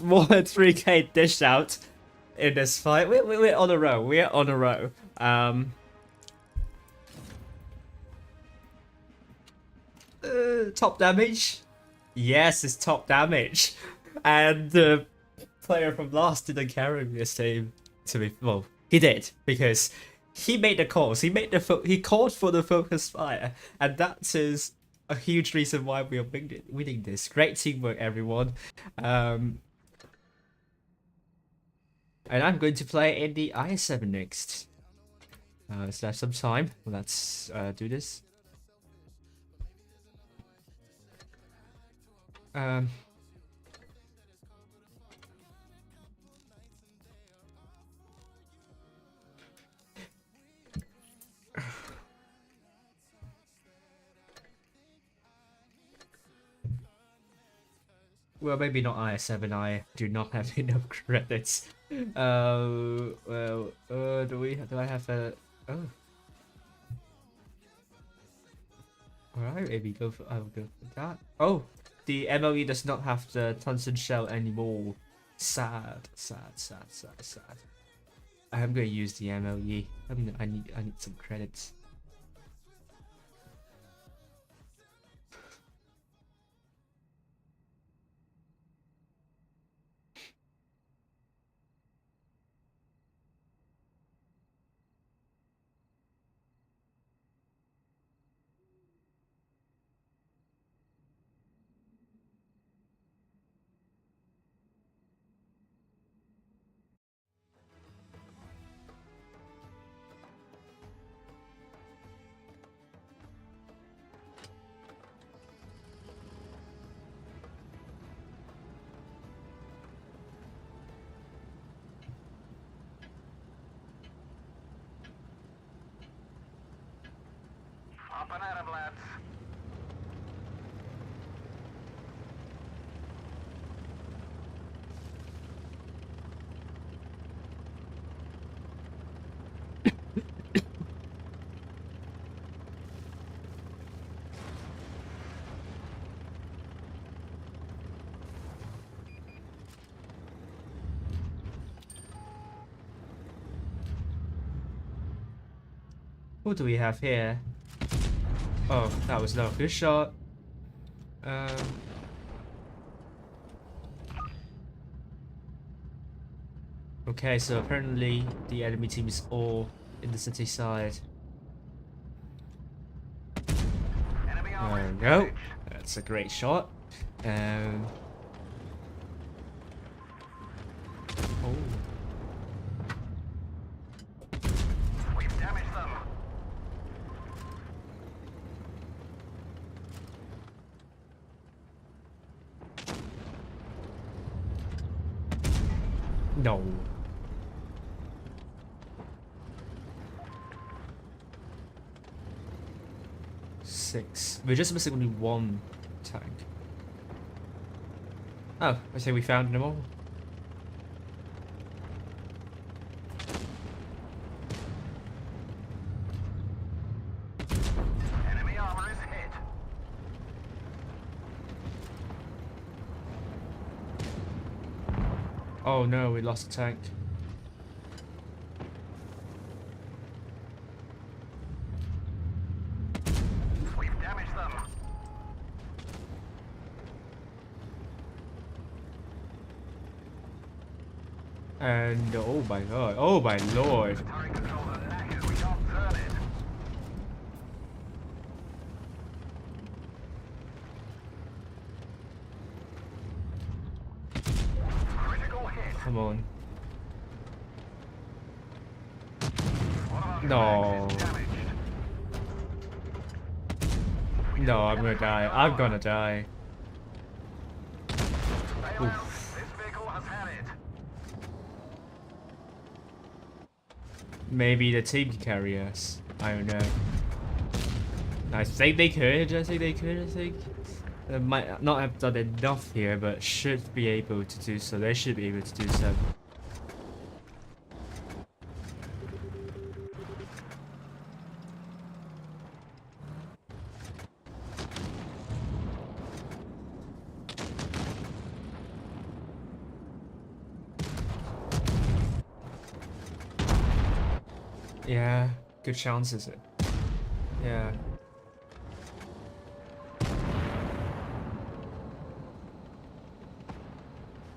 More than 3k dished out in this fight. We're on a row. We're on a row. Top damage. Yes, it's top damage. And the player from last didn't carry this team. To be well, he did because he made the calls. He called for the focus fire, and that is a huge reason why we are winning this. Great teamwork, everyone. And I'm going to play in the IS7 next. So that's some time. Let's do this. Well, maybe not IS7. I do not have enough credits. Do I have a? Oh. Alright, maybe go for. I'll go for that. Oh, the MLE does not have the tungsten shell anymore. Sad. I am going to use the MLE. I need some credits. Up and at 'em, lads. What do we have here? Oh, that was not a good shot. Okay, so apparently the enemy team is all in the city side. Enemy armor There is we go. damaged. That's a great shot. Oh. We've damaged them. No. Six. We're just missing only one tank. Oh, I say we found them all. Oh no, we lost a tank. We've damaged them. And oh my god, oh my lord. Turret controls are knackered. We can't turn it. Critical hit. Come on. One of our No. tanks is damaged. No, I'm gonna die. I'm gonna die. Bail out. This vehicle has had it. Maybe the team can carry us. I don't know. I think they could. I think they could. I think they might not have done enough here, but should be able to do so. They should be able to do so. Yeah, good chances. Yeah.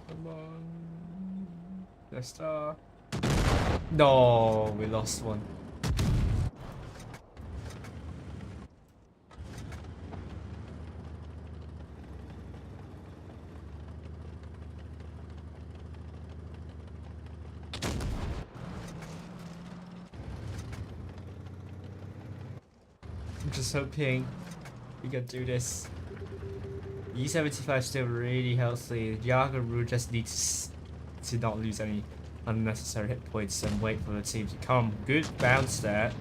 Come on. Let's start. No, we lost one. I'm just hoping we can do this. E75 still really healthy. Yagaru just needs to not lose any unnecessary hit points and wait for the team to come. Good bounce there.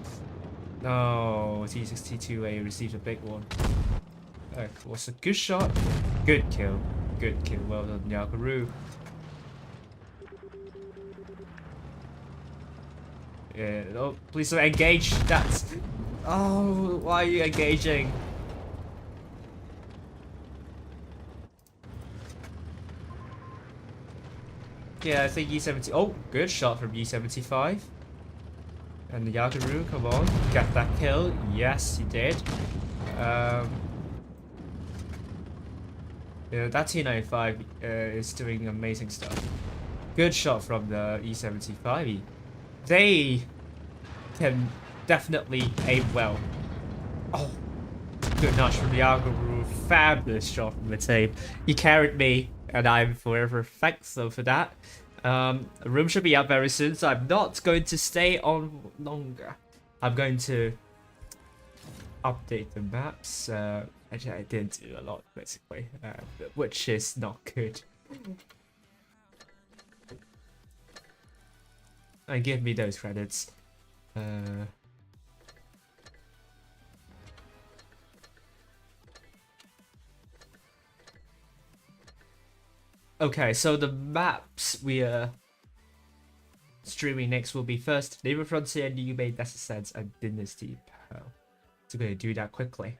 No, T62A received a big one. Was a good shot. Good kill. Good kill. Well done, Yagaru. Yeah, oh, please don't engage. That's. Oh, why are you engaging? Yeah, I think E70. Oh, good shot from E75. And the Yagaru, come on. Get that kill. Yes, he did. Yeah, that T95 is doing amazing stuff. Good shot from the E75. They can definitely aim well. Oh, good notch from the Yagaru. Fabulous shot from the team. He carried me, and I'm forever thankful for that. The room should be up very soon, so I'm not going to stay on longer. I'm going to update the maps. Actually, I didn't do a lot, basically, which is not good. And give me those credits. Okay, so the maps we are streaming next will be first Neighbor Frontier, New Main Data Sense, and Dynasty Pearl. So we're gonna do that quickly.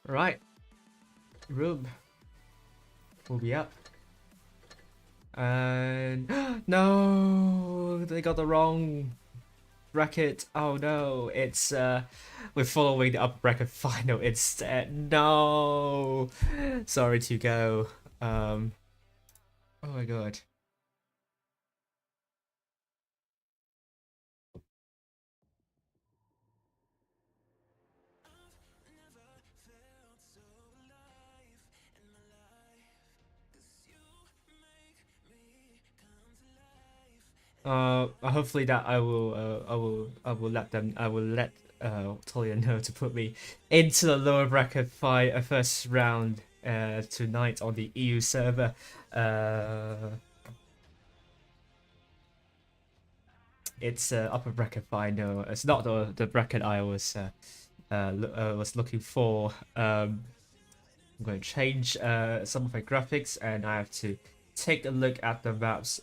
Right, room will be up, and no, they got the wrong bracket. Oh no, it's we're following the upper bracket final instead. No, sorry to go. Oh my god. Hopefully that I will let Talia know to put me into the lower bracket fight, first round tonight on the EU server. It's upper bracket final. It's not the bracket I was looking for. I'm going to change some of my graphics, and I have to take a look at the maps.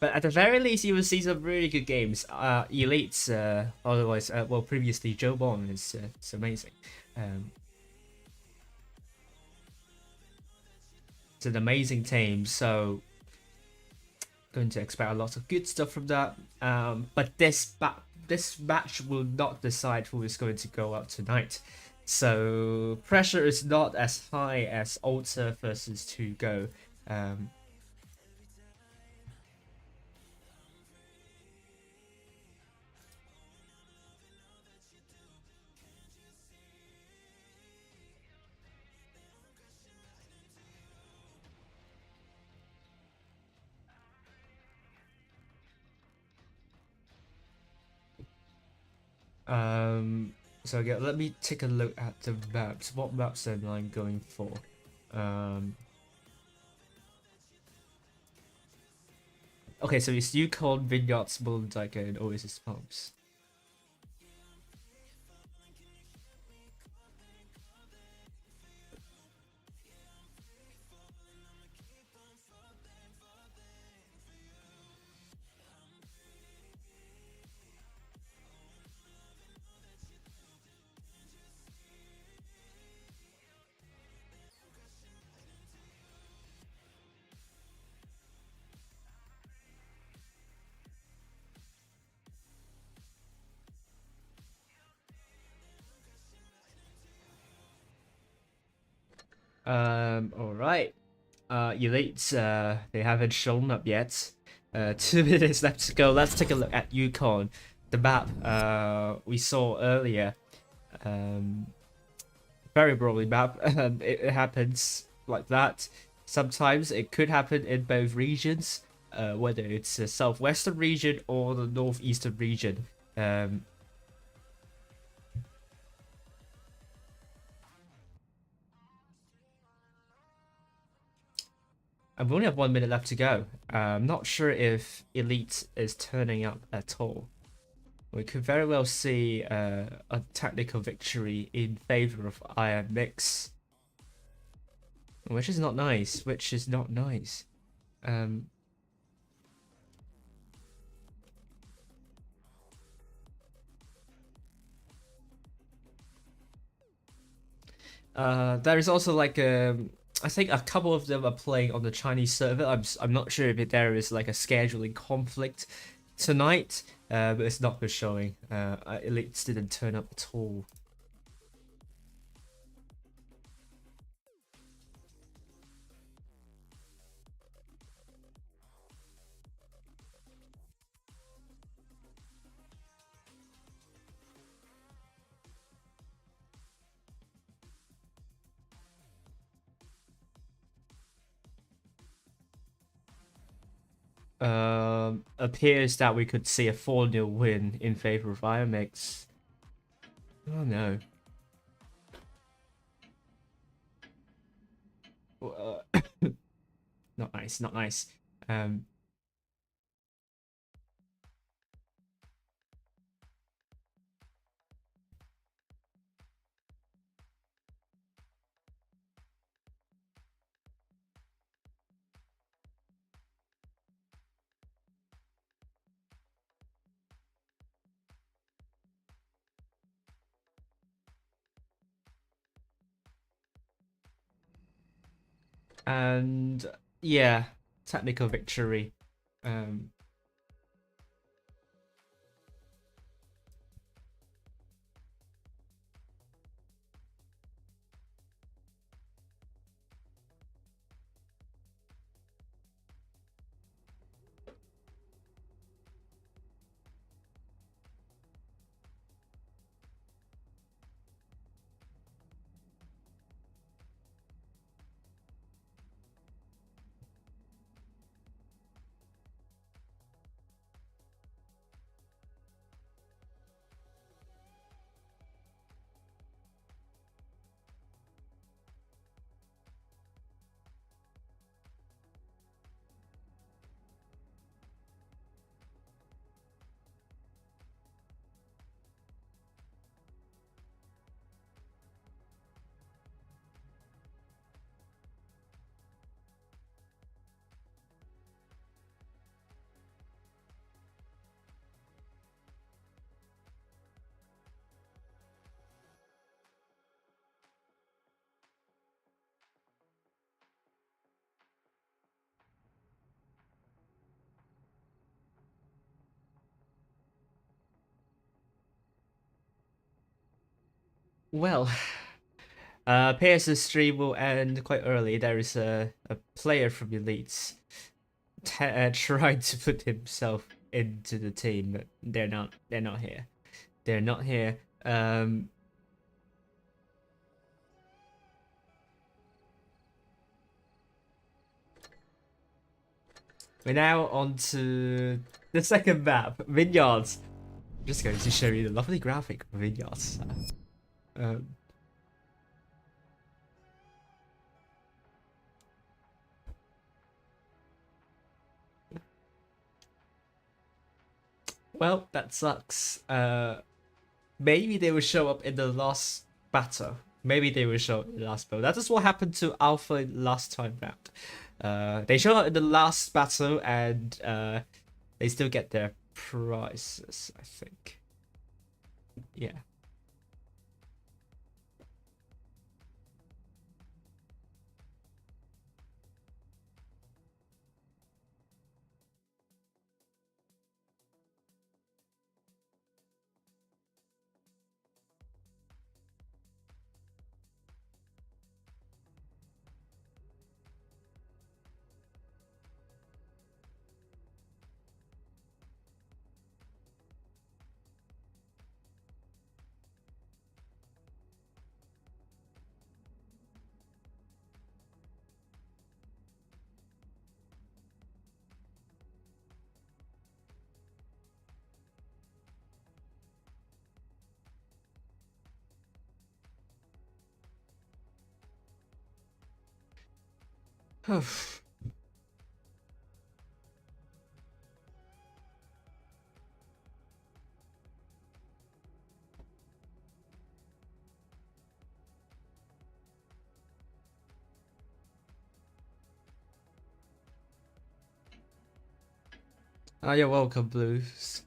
But at the very least, you will see some really good games. Elites, otherwise, well, previously Joe Bond is it's amazing. It's an amazing team, so going to expect a lot of good stuff from that. But this match will not decide who is going to go out tonight. So pressure is not as high as Alter versus 2Go. So yeah, let me take a look at the maps. What maps am I going for? Okay, so it's Yukon, Vineyards, Molenbeek, and Oasis Palms. Alright. Elites, they haven't shown up yet. 2 minutes left to go. Let's take a look at Yukon. The map we saw earlier. Very broadly map. It happens like that. Sometimes it could happen in both regions, whether it's the southwestern region or the northeastern region. I only have 1 minute left to go. I'm not sure if Elite is turning up at all. We could very well see a technical victory in favor of Iron Mix, which is not nice. Which is not nice. There is also like I think a couple of them are playing on the Chinese server. I'm not sure if there is like a scheduling conflict tonight, but it's not good showing. Elites didn't turn up at all. Appears that we could see a 4-0 win in favor of IMX. Oh no. Not nice, not nice. And yeah, technical victory. Well, PS's stream will end quite early. There is a player from Elites trying to put himself into the team, but they're not here. They're not here. We're now on to the second map, Vineyards. I'm just going to show you the lovely graphic of Vineyards. Well, that sucks. Maybe they will show up in the last battle. Maybe they will show up in the last battle. That is what happened to Alpha last time round. They show up in the last battle and they still get their prizes, I think. Yeah. Oh, you're welcome, Blues.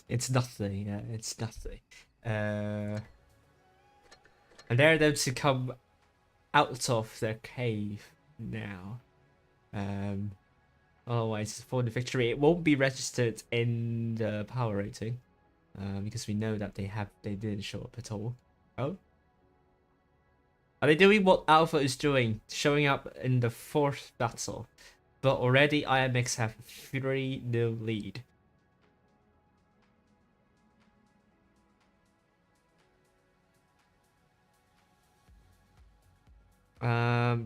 It's nothing. Yeah, it's nothing. I dare them to come out of their cave now. Otherwise, for the victory, it won't be registered in the power rating. Because we know that they didn't show up at all. Oh, are they doing what Alpha is doing, showing up in the 4th battle? But already IMX have 3-0 lead.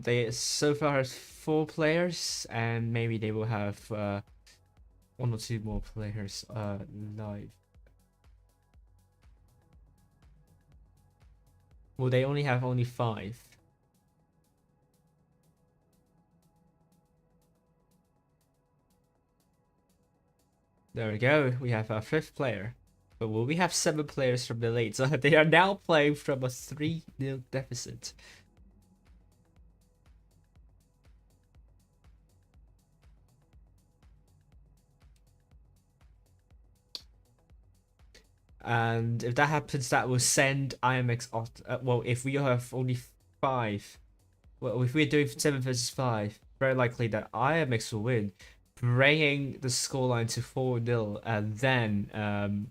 They so far has 4 players, and maybe they will have 1 or 2 more players live. Well, they only have 5. There we go. We have our 5th player. But will we have 7 players from the lead? So they are now playing from a 3-0 deficit. And if that happens, that will send IMX off. Well, if we have only 5, well, if we're doing 7 versus 5, very likely that IMX will win, bringing the scoreline to 4-0, and then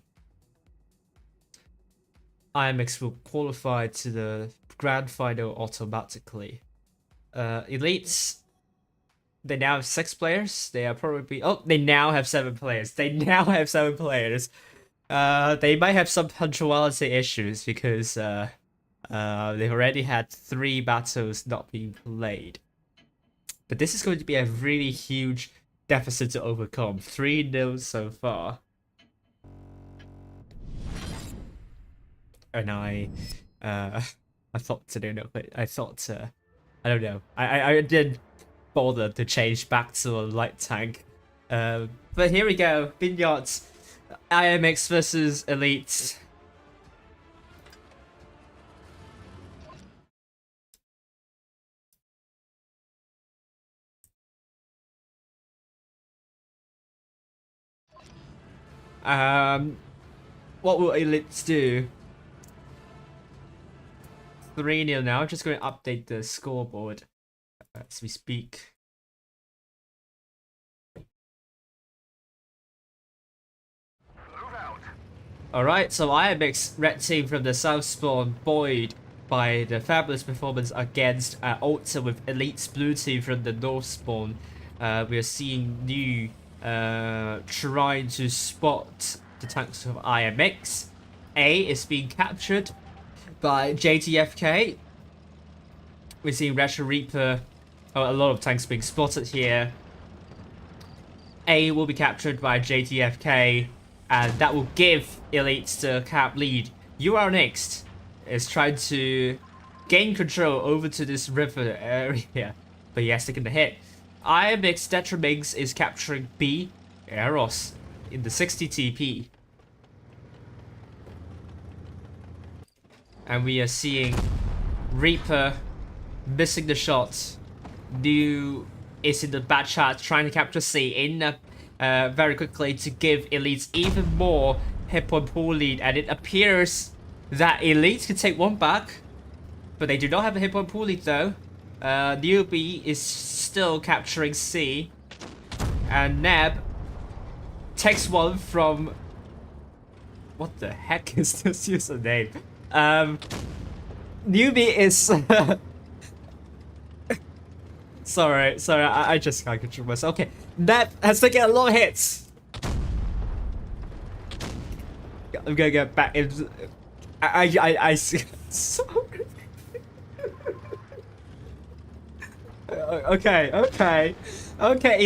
IMX will qualify to the grand final automatically. Elites, they now have 6 players. They are probably they now have 7 players. They now have 7 players. They might have some punctuality issues because they've already had 3 battles not being played. But this is going to be a really huge deficit to overcome. 3-0 so far. And I thought to do no, but I thought I don't know. I didn't bother to change back to a light tank. But here we go. Vineyards. IMX versus Elites. What will Elites do? 3-0 now. Just going to update the scoreboard. as we speak. Move out. Alright, so IMX red team from the south spawn buoyed by the fabulous performance against Ultra with Elite's blue team from the north spawn. We are seeing new trying to spot the tanks of IMX. A is being captured by JTFK. We're seeing Retro Reaper. Oh, a lot of tanks being spotted here. A will be captured by JTFK, and that will give Elite the cap lead. UR next is trying to gain control over to this river area, but he has taken the hit. IMX Detrimix is capturing B, Eros, in the 60 TP. And we are seeing Reaper missing the shot. New is in the bad chat trying to capture C in very quickly to give Elite even more hit point pool lead, and it appears that Elite can take one back, but they do not have a hit point pool lead though. Newbie is still capturing C, and Neb takes one from... What the heck is this username? Newbie is... sorry, I just can't control myself. Okay, Neb has taken a lot of hits. I'm gonna get back in. I sorry. Okay.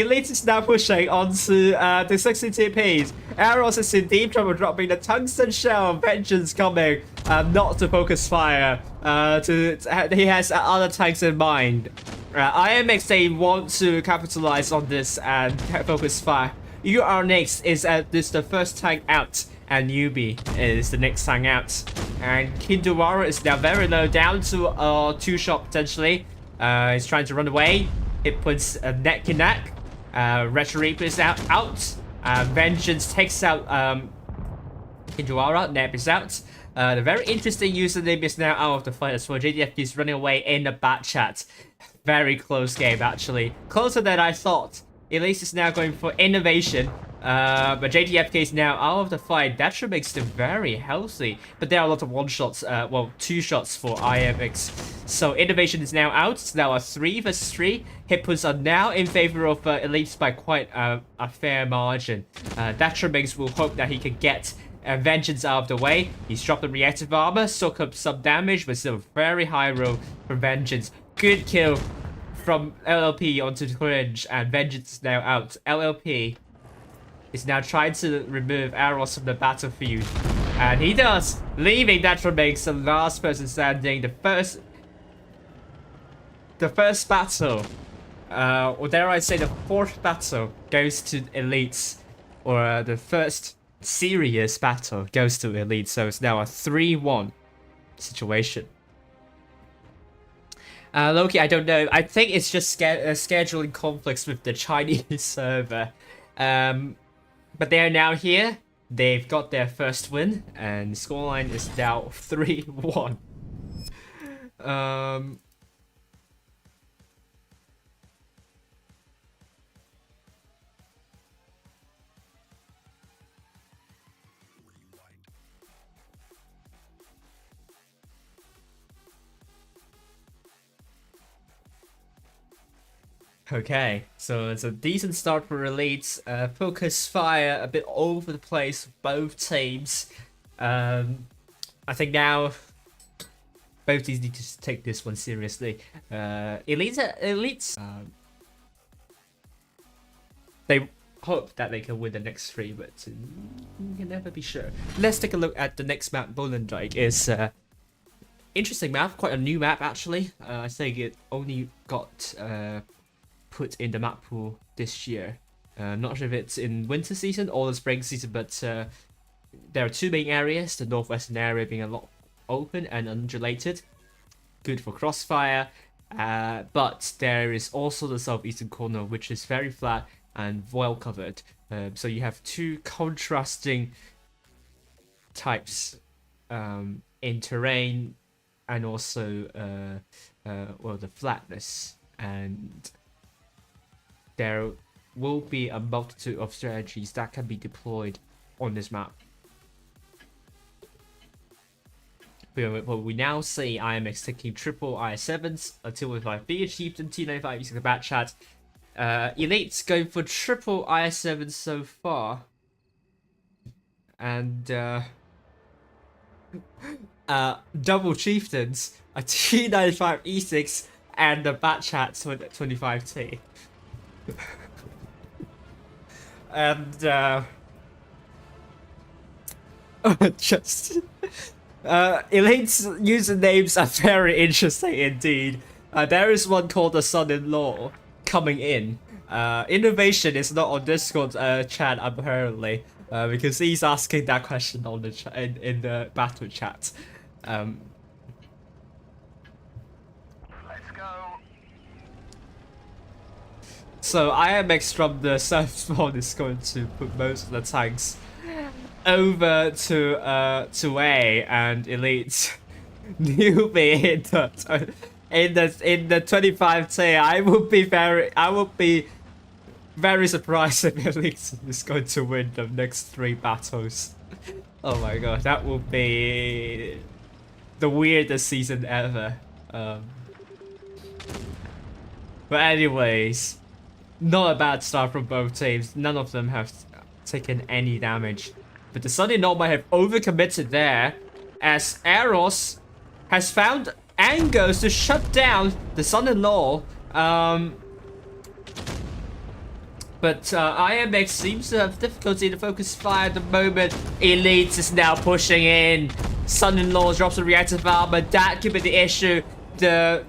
Elite is now pushing onto the 60 TPs. Arrows is in deep trouble, dropping the tungsten shell. Vengeance coming, not to focus fire. He has other tanks in mind. IMX, they want to capitalize on this and focus fire. UR next is the first tank out, and Newbie is the next tank out. And Kindawara is now very low, down to 2 shot potentially. He's trying to run away. It puts a neck in neck. Retro Reaper is out. Vengeance takes out Kindawara. Neb is out. The very interesting username is now out of the fight as well. JDFK is running away in the bat chat. Very close game, actually. Closer than I thought. Elise is now going for innovation. But JDFK is now out of the fight. That should make them very healthy. But there are a lot of one-shots, well, 2 shots for IMX. So innovation is now out. It's now a 3 vs 3. Hit points are now in favor of Elite by quite a fair margin. Detrimix will hope that he can get Vengeance out of the way. He's dropped the reactive armor, soak up some damage, but still very high roll for Vengeance. Good kill from LLP onto the cringe, and Vengeance is now out. LLP is now trying to remove arrows from the battlefield, and he does, leaving Detrimix the last person standing. The first battle, or dare I say the 4th battle, goes to Elites, or the first serious battle goes to Elite. So it's now a 3-1 situation. Loki, I don't know. I think it's just scheduling conflicts with the Chinese server. But they are now here. They've got their first win, and the scoreline is now 3-1. Okay, so it's a decent start for Elite. Focus fire a bit over the place, both teams. I think now both teams need to take this one seriously. Elites, they hope that they can win the next 3, but you can never be sure. Let's take a look at the next map. Bolendijk is interesting map, quite a new map actually. I think it only got put in the map pool this year. Not sure if it's in winter season or the spring season, but there are 2 main areas, the northwestern area being a lot open and undulated, good for crossfire, but there is also the southeastern corner, which is very flat and well covered. So you have 2 contrasting types in terrain, and also well, the flatness and there will be a multitude of strategies that can be deployed on this map. But we now see IMX taking triple IS7s, a 215B Chieftain, T95 using the bat chat. Elite's going for triple IS7s so far. And double Chieftains, a T95 E6, and the bat chat 25T. And just Elite's usernames are very interesting indeed. There is one called the son-in-law coming in. Innovation is not on Discord chat apparently, because he's asking that question on the in the battle chat. Let's go. So IMX from the south spawn is going to put most of the tanks over to A, and Elite newbie in the 25T. I would be very surprised if Elite is going to win the next 3 battles. Oh my god, that would be the weirdest season ever. But anyways, not a bad start from both teams. None of them have taken any damage. But the son-in-law might have overcommitted there, as Eros has found angles to shut down the son-in-law. But IMX seems to have difficulty to focus fire at the moment. Elite is now pushing in. Son-in-law drops the reactive armor. That could be the issue. The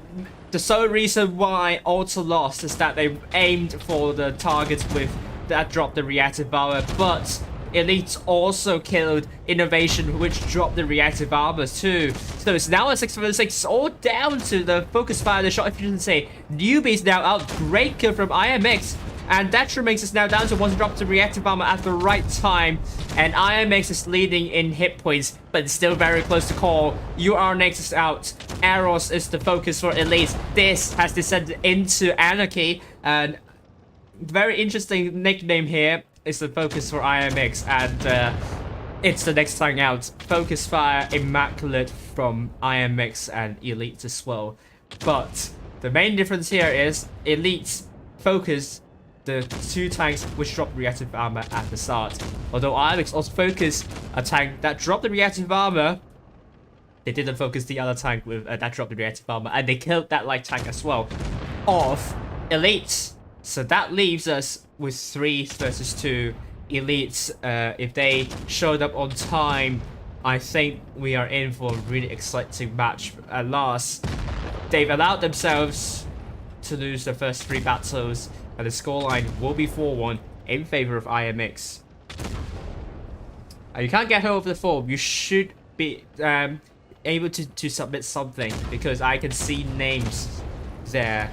sole reason why Auto lost is that they aimed for the targets with that dropped the reactive armor, but Elite also killed Innovation, which dropped the reactive armor too. So it's now a 6-6, all down to the focus fire, the shot efficiency. Newbie is now out. Great kill from IMX. And Detrimax is now down to 1 to drop the reactive armor at the right time. And IMX is leading in hit points, but it's still very close to call. UR-Next is out. Eros is the focus for Elite. This has descended into Anarchy. And very interesting nickname here is the focus for IMX. And it's the next time out. Focus fire immaculate from IMX and Elite as well. But the main difference here is Elite's focus the 2 tanks which dropped reactive armor at the start. Although IMX also focused a tank that dropped the reactive armor, they didn't focus the other tank with that dropped the reactive armor, and they killed that light tank as well of Elite. So that leaves us with 3 versus 2 Elites. If they showed up on time, I think we are in for a really exciting match at last. They've allowed themselves to lose the first 3 battles, and the scoreline will be 4-1 in favor of IMX. You can't get her over the form. You should be able to submit something, because I can see names there.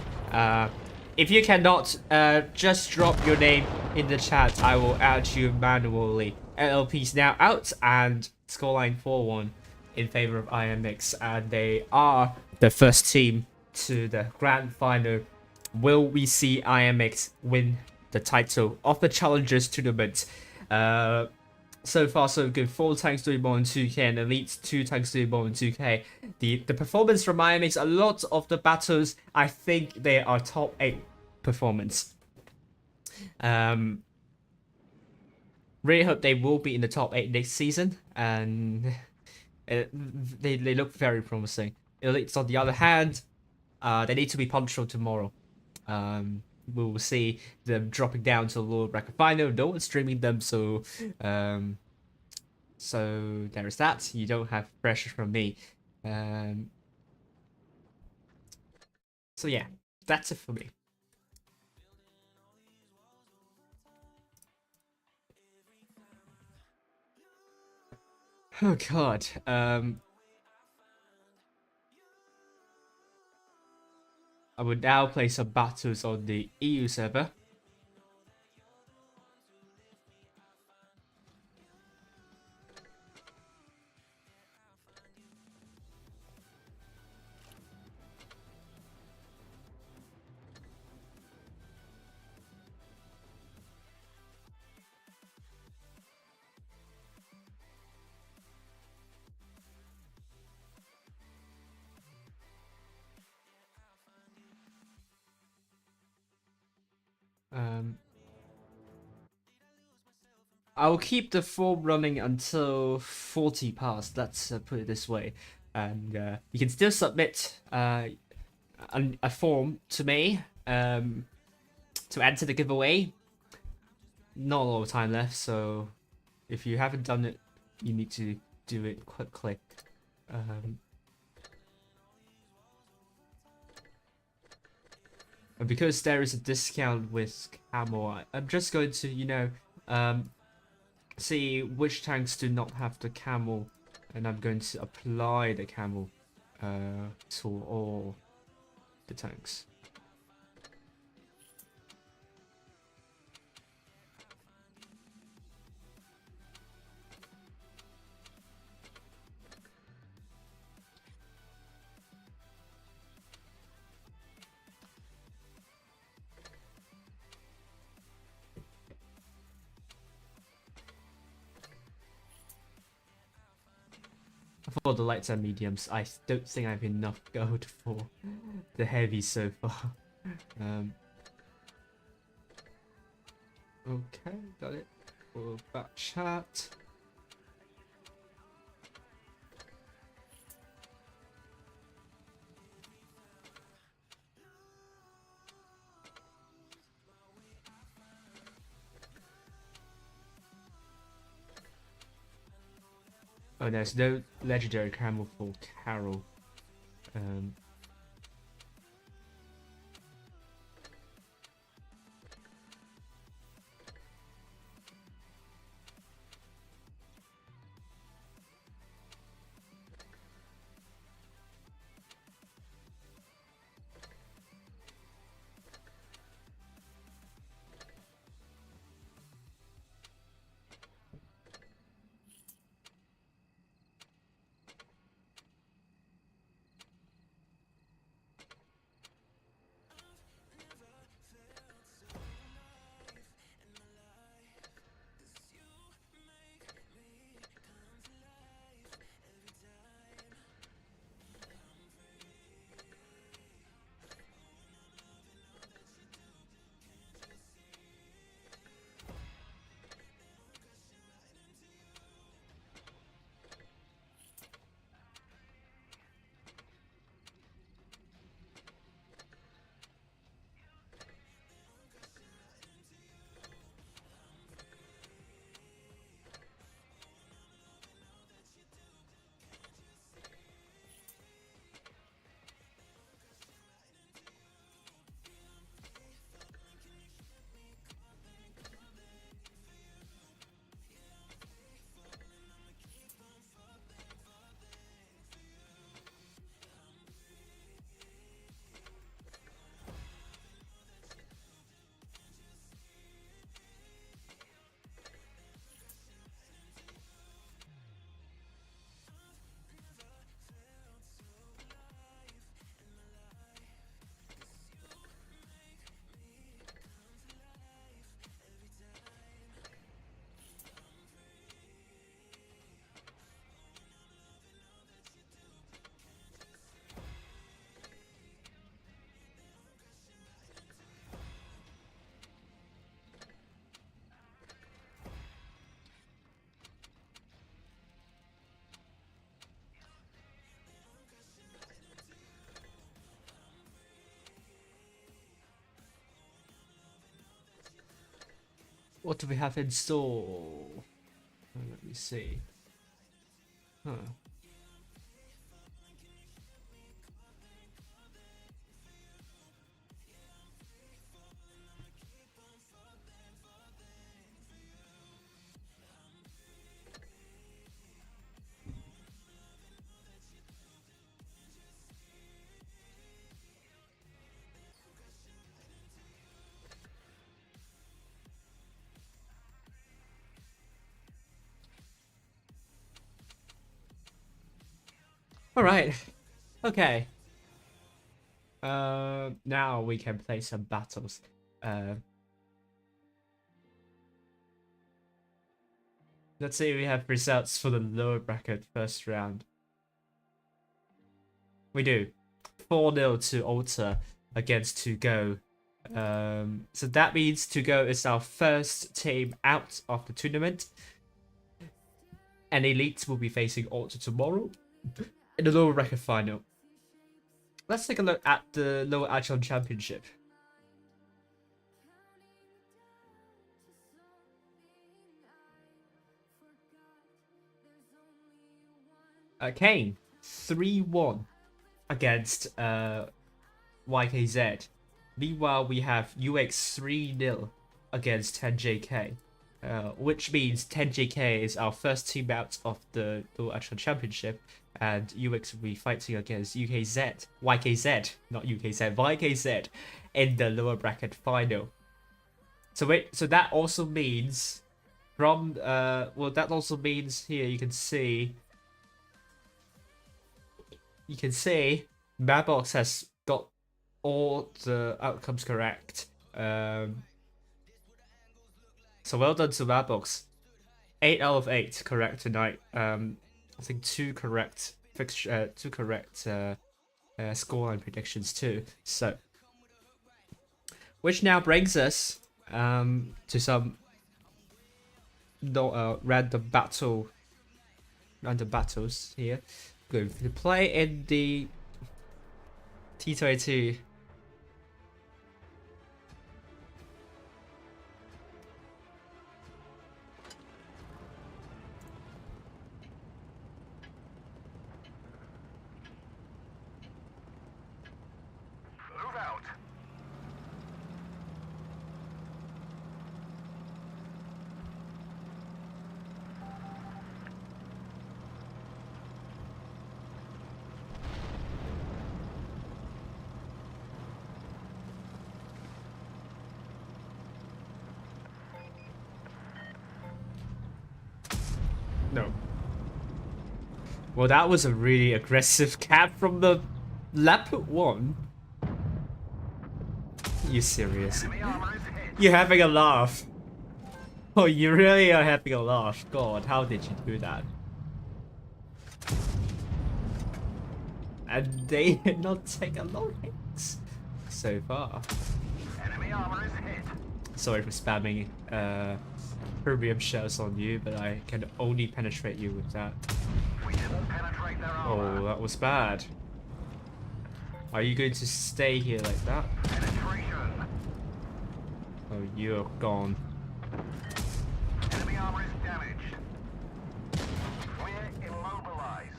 If you cannot, just drop your name in the chat. I will add you manually. LLP is now out, and scoreline 4-1 in favor of IMX, and they are the first team to the grand final. Will we see IMX win the title of the Challengers tournament? So far so good. 4 tanks doing more than 2k, and Elite 2 tanks doing more than 2k. The performance from IMX, a lot of the battles, I think they are top 8 performance. Really hope they will be in the top 8 next season, and they look very promising. Elites on the other hand, they need to be punctual tomorrow. We will see them dropping down to the lower bracket final. No one's streaming them, so there is that. You don't have pressure from me. So yeah, that's it for me. Oh god. I would now play some battles on the EU server. I'll keep the form running until 40 past, let's put it this way. And you can still submit a form to me to enter the giveaway. Not a lot of time left, so if you haven't done it, you need to do it quickly. And because there is a discount with Camel, I'm just going to, you know, see which tanks do not have the Camel, and I'm going to apply the Camel to all the tanks. For the lights and mediums, I don't think I have enough gold for the heavies so far. Okay, got it. For back chat. Oh, there's no legendary camel for Carol. What do we have in store? Let me see. Huh. Alright. Okay. Now we can play some battles. Let's see if we have results for the lower bracket first round. We do. 4-0 to Alter against To Go. So that means To Go is our first team out of the tournament. And Elite will be facing Ultra tomorrow in the lower bracket final. Let's take a look at the lower echelon championship. Kane 3-1 against YKZ. Meanwhile, we have UX 3-0 against 10JK, which means 10JK is our first team out of the lower echelon championship, and UX will be fighting against YKZ, not UKZ, YKZ in the lower bracket final. So that also means that also means here you can see Madbox has got all the outcomes correct. So well done to Madbox. 8 out of 8 correct tonight. I think 2 correct scoreline predictions too. So, which now brings us to some random battles here. Going to play in the T22. Move out. No. Well, that was a really aggressive cap from the Leopard one. You serious? Enemy armor is hit. You're having a laugh. Oh, you really are having a laugh. God, how did you do that? And they did not take a lot of hits so far. Enemy armor is hit. Sorry for spamming premium shells on you, but I can only penetrate you with that. We didn't penetrate their armor. Oh, that was bad. Are you going to stay here like that? Penetration. Oh, you're gone. Enemy armor is damaged. We're immobilized.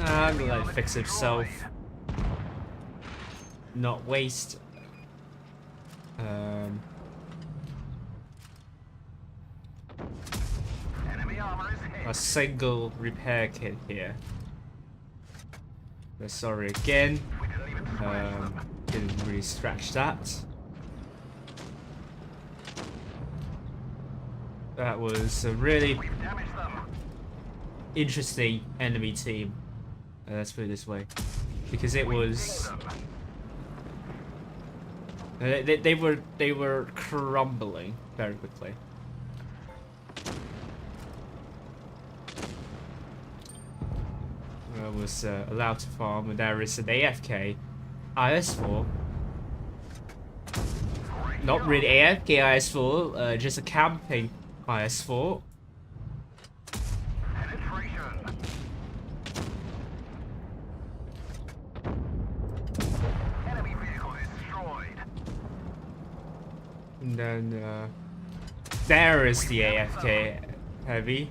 I'm gonna let it fix itself. Not waste. Enemy armor is hit. A single repair kit here. Sorry again. We didn't even scratch them. Didn't really scratch that. That was a really We've damaged them. interesting enemy team. Let's put it this way, because it was they were crumbling very quickly. I was allowed to farm, and there is an AFK IS4. Not really AFK IS4, just a camping IS4. Penetration. Enemy vehicle destroyed. And then there is the AFK heavy.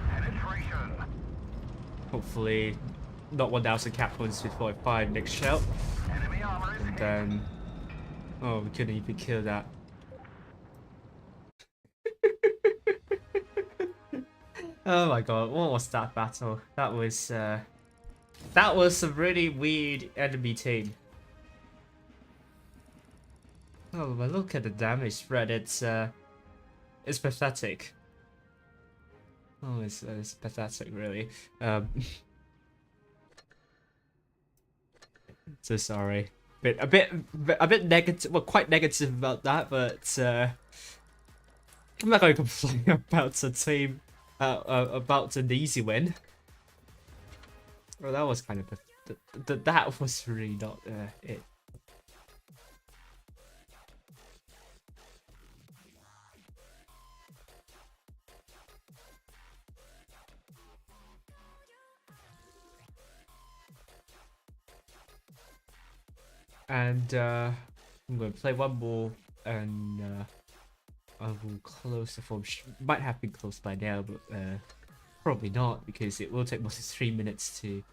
Penetration. Hopefully not 1000 cap points before I find next shell. Enemy armor is And hit. then oh, we couldn't even kill that. Oh my god, what was that battle? That was a really weird enemy team. Oh, but look at the damage spread. It's pathetic. Oh, it's pathetic, really. So sorry. A bit negative. Well, quite negative about that, but I'm not going to complain about the team. About an easy win. Well, that was kind of that was really not it. And I'm going to play one more, and I will close the form. Might have been closed by now, but probably not, because it will take mostly 3 minutes to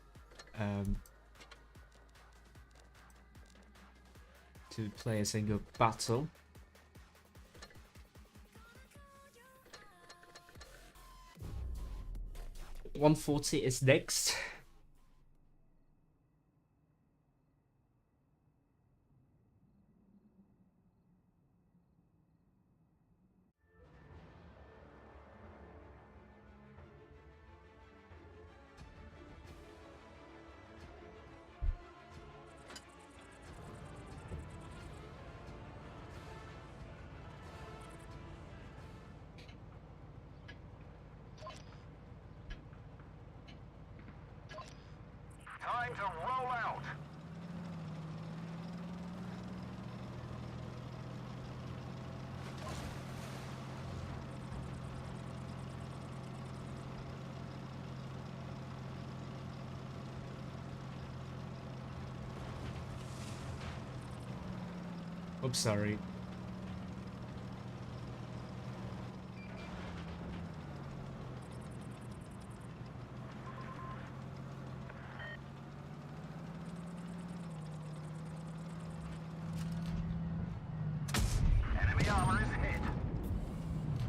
play a single battle. $140 is next. Time to roll out. Oops, sorry. Enemy armor is hit.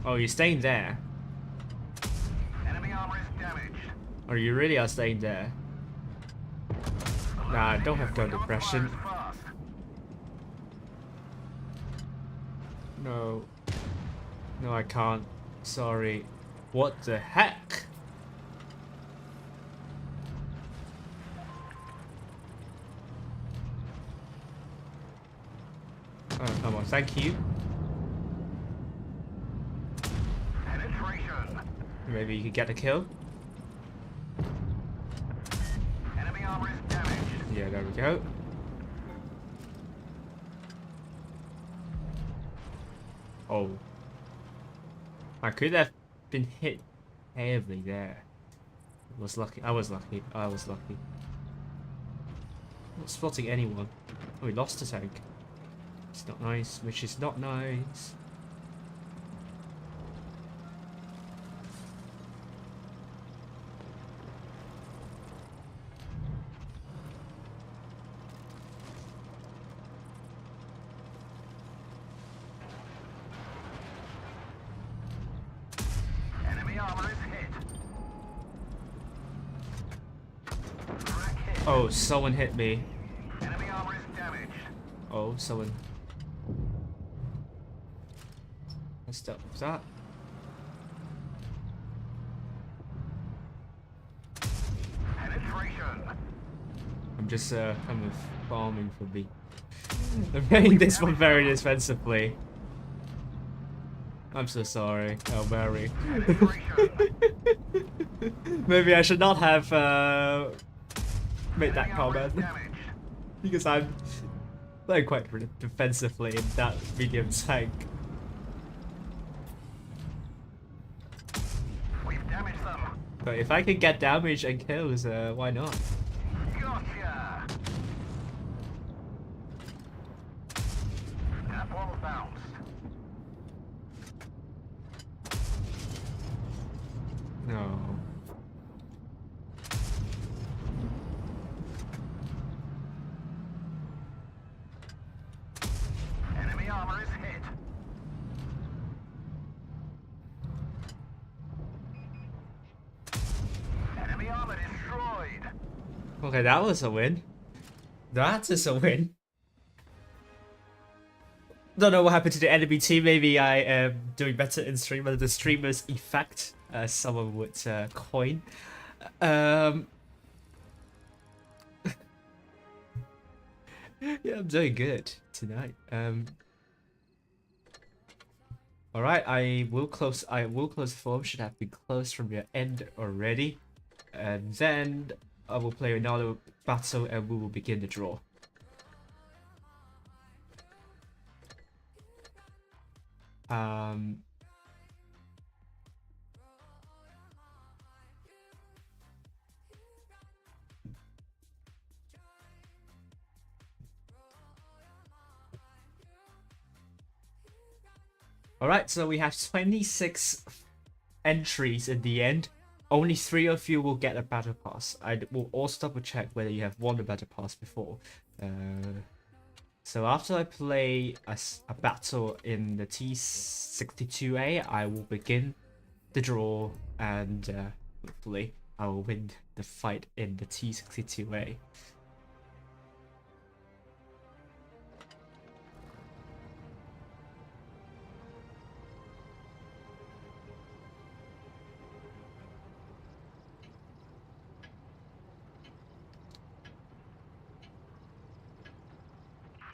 Oh, you're staying there. Enemy armor is damaged. Or you really are staying there? Nah, I don't have gun depression. Fast. No. No, I can't. Sorry. What the heck? Oh, come on, thank you. Penetration. Maybe you could get a kill? Enemy armor is damaged. Yeah, there we go. Oh. I could have been hit heavily there. I was lucky. I was lucky. I was lucky. Not spotting anyone. Oh, we lost a tank. It's not nice, which is not nice. Enemy armor is hit. Crack hit. Oh, someone hit me. Enemy armor is damaged. Oh, someone. What's up? What's that? Penetration. I'm just kind of farming for me. I'm playing this one very defensively. I'm so sorry, oh Mary. Penetration. Maybe I should not have made that Enemy armor is comment, damaged. because I'm playing quite defensively in that medium tank. We've damaged them. But if I can get damage and kills, why not? Gotcha. That one bounced. No. Enemy armor is hit. Enemy armor destroyed. Okay, that was a win. That is a win. Don't know what happened to the enemy team. Maybe I am doing better in stream, or the streamer's effect, as someone would coin. Yeah, I'm doing good tonight. All right, I will close the form. Should have been closed from your end already, and then I will play another battle and we will begin the draw. Alright, so we have 26 entries in the end. Only 3 of you will get a battle pass. I will also double check whether you have won the battle pass before. So after I play a battle in the T62A, I will begin the draw and hopefully I will win the fight in the T62A.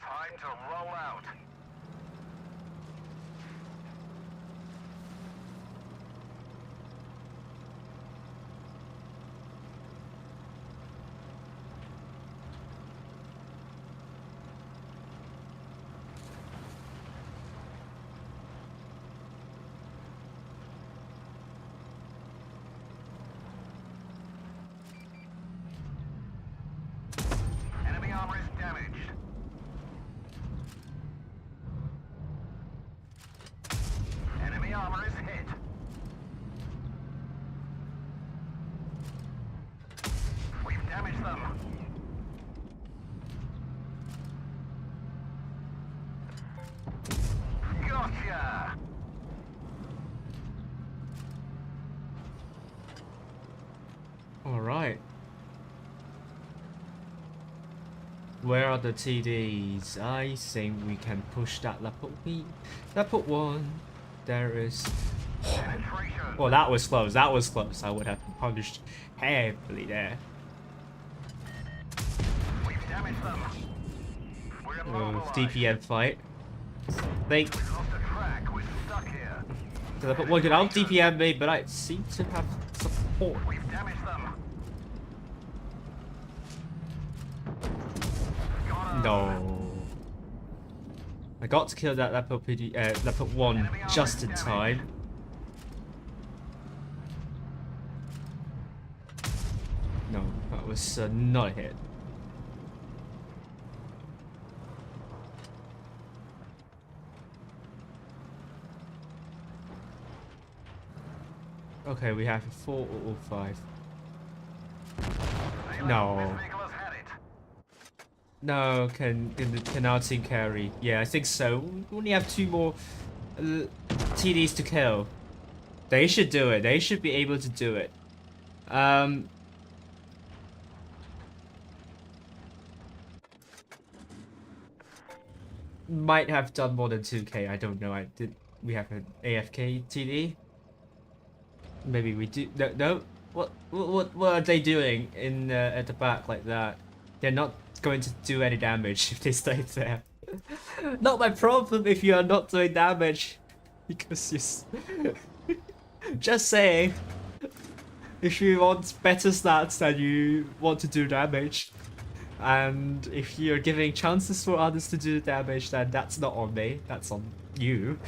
Time to roll out. Enemy armor is damaged. Enemy armor is hit. We've damaged them. Gotcha! Alright. Where are the TDs? I think we can push that level B. Level 1. There is... Penetration. Well, that was close. That was close. I would have been punished heavily there. We've damaged them. We're Oh, immobilized. DPM fight. Think We've lost a track. We're stuck here. the level 1 could out DPM me, but I seem to have support. We've damaged them. Got 'em. No. I got to kill that level 1 just in time. No, that was not a hit. Okay, we have 4 or 5. No. This vehicle has had it. No, can our team carry? Yeah, I think so. We only have 2 more TDs to kill. They should do it. They should be able to do it. Might have done more than 2k. I don't know. We have an AFK TD? Maybe we do. No. What are they doing in at the back like that? They're not going to do any damage if they stay there. Not my problem if you are not doing damage, because you. Just saying. If you want better stats than you want to do damage, and if you're giving chances for others to do damage, then that's not on me. That's on you.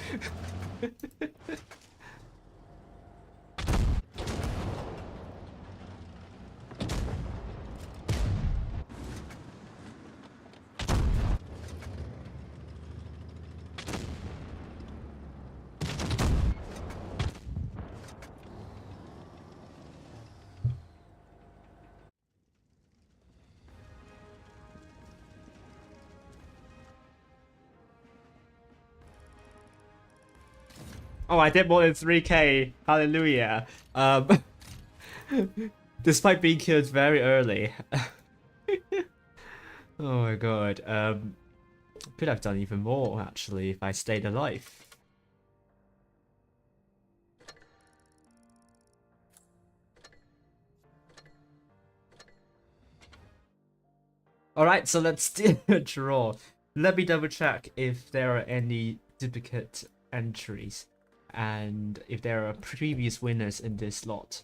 Oh, I did more than 3k. Hallelujah. Despite being killed very early. Oh my god. Could have done even more actually if I stayed alive. Alright, so let's do a draw. Let me double check if there are any duplicate entries and if there are previous winners in this lot.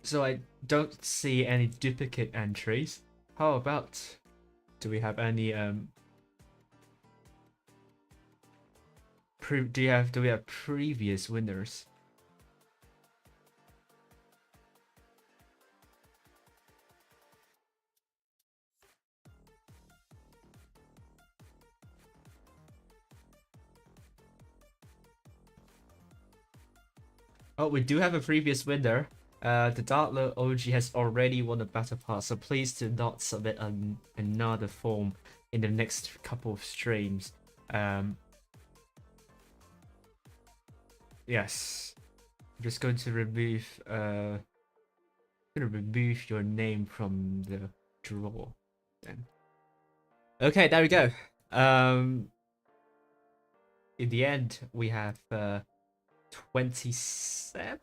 So I don't see any duplicate entries. How about, do we have any do we have previous winners? Oh, we do have a previous winner. The Dartler OG has already won a battle pass, so please do not submit another form in the next couple of streams. Yes, I'm just going to remove your name from the draw. Then. Okay, there we go. In the end, we have 27.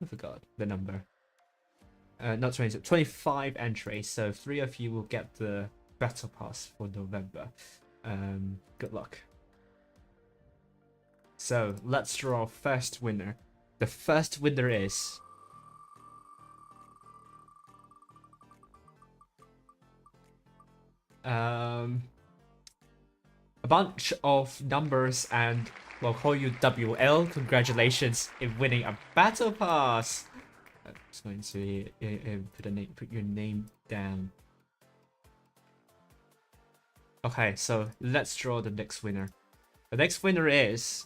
I forgot the number. Not 20, 25 entries. So 3 of you will get the battle pass for November. Good luck. So let's draw first winner. The first winner is a bunch of numbers, and we'll call you WL. Congratulations in winning a battle pass. I'm just going to put your name down. Okay, so let's draw the next winner. The next winner is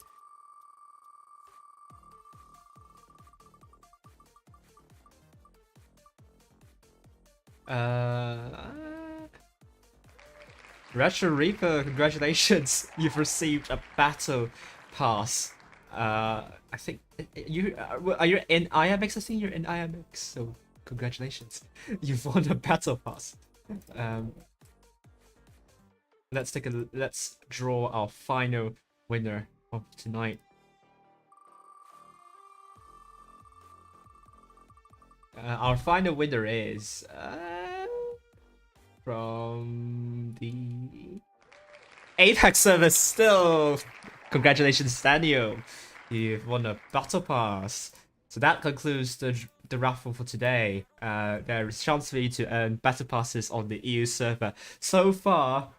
Retro Reaper. Congratulations, you've received a battle pass. I think you are you in IMX. I think you're in IMX, so congratulations, you've won a battle pass. Let's draw our final winner of tonight. Our final winner is from the APAC server still. Congratulations, Daniel. You've won a battle pass. So that concludes the raffle for today. There is a chance for you to earn battle passes on the EU server. So far,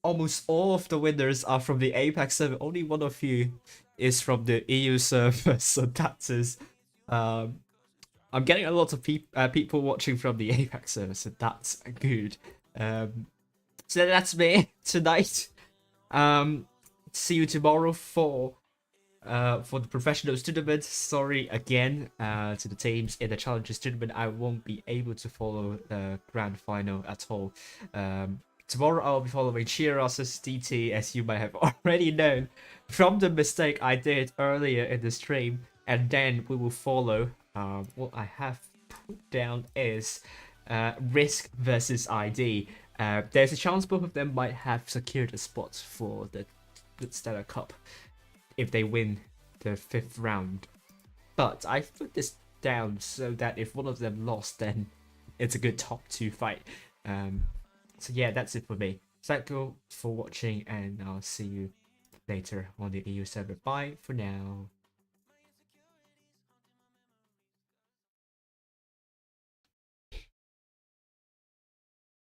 almost all of the winners are from the APAC server. Only one of you is from the EU server. So that is, I'm getting a lot of people watching from the APAC server. So that's good. So that's me tonight. See you tomorrow for the professionals tournament. Sorry again to the teams in the challenges tournament. I won't be able to follow the grand final at all. Tomorrow I'll be following Cheeros's DT, as you might have already known from the mistake I did earlier in the stream. And then we will follow what I have put down is Risk versus ID. There's a chance both of them might have secured a spot for the Stellar Cup if they win the 5th round. But I put this down so that if one of them lost, then it's a good top 2 fight. So yeah, that's it for me. Thank you for watching, and I'll see you later on the EU server. Bye for now.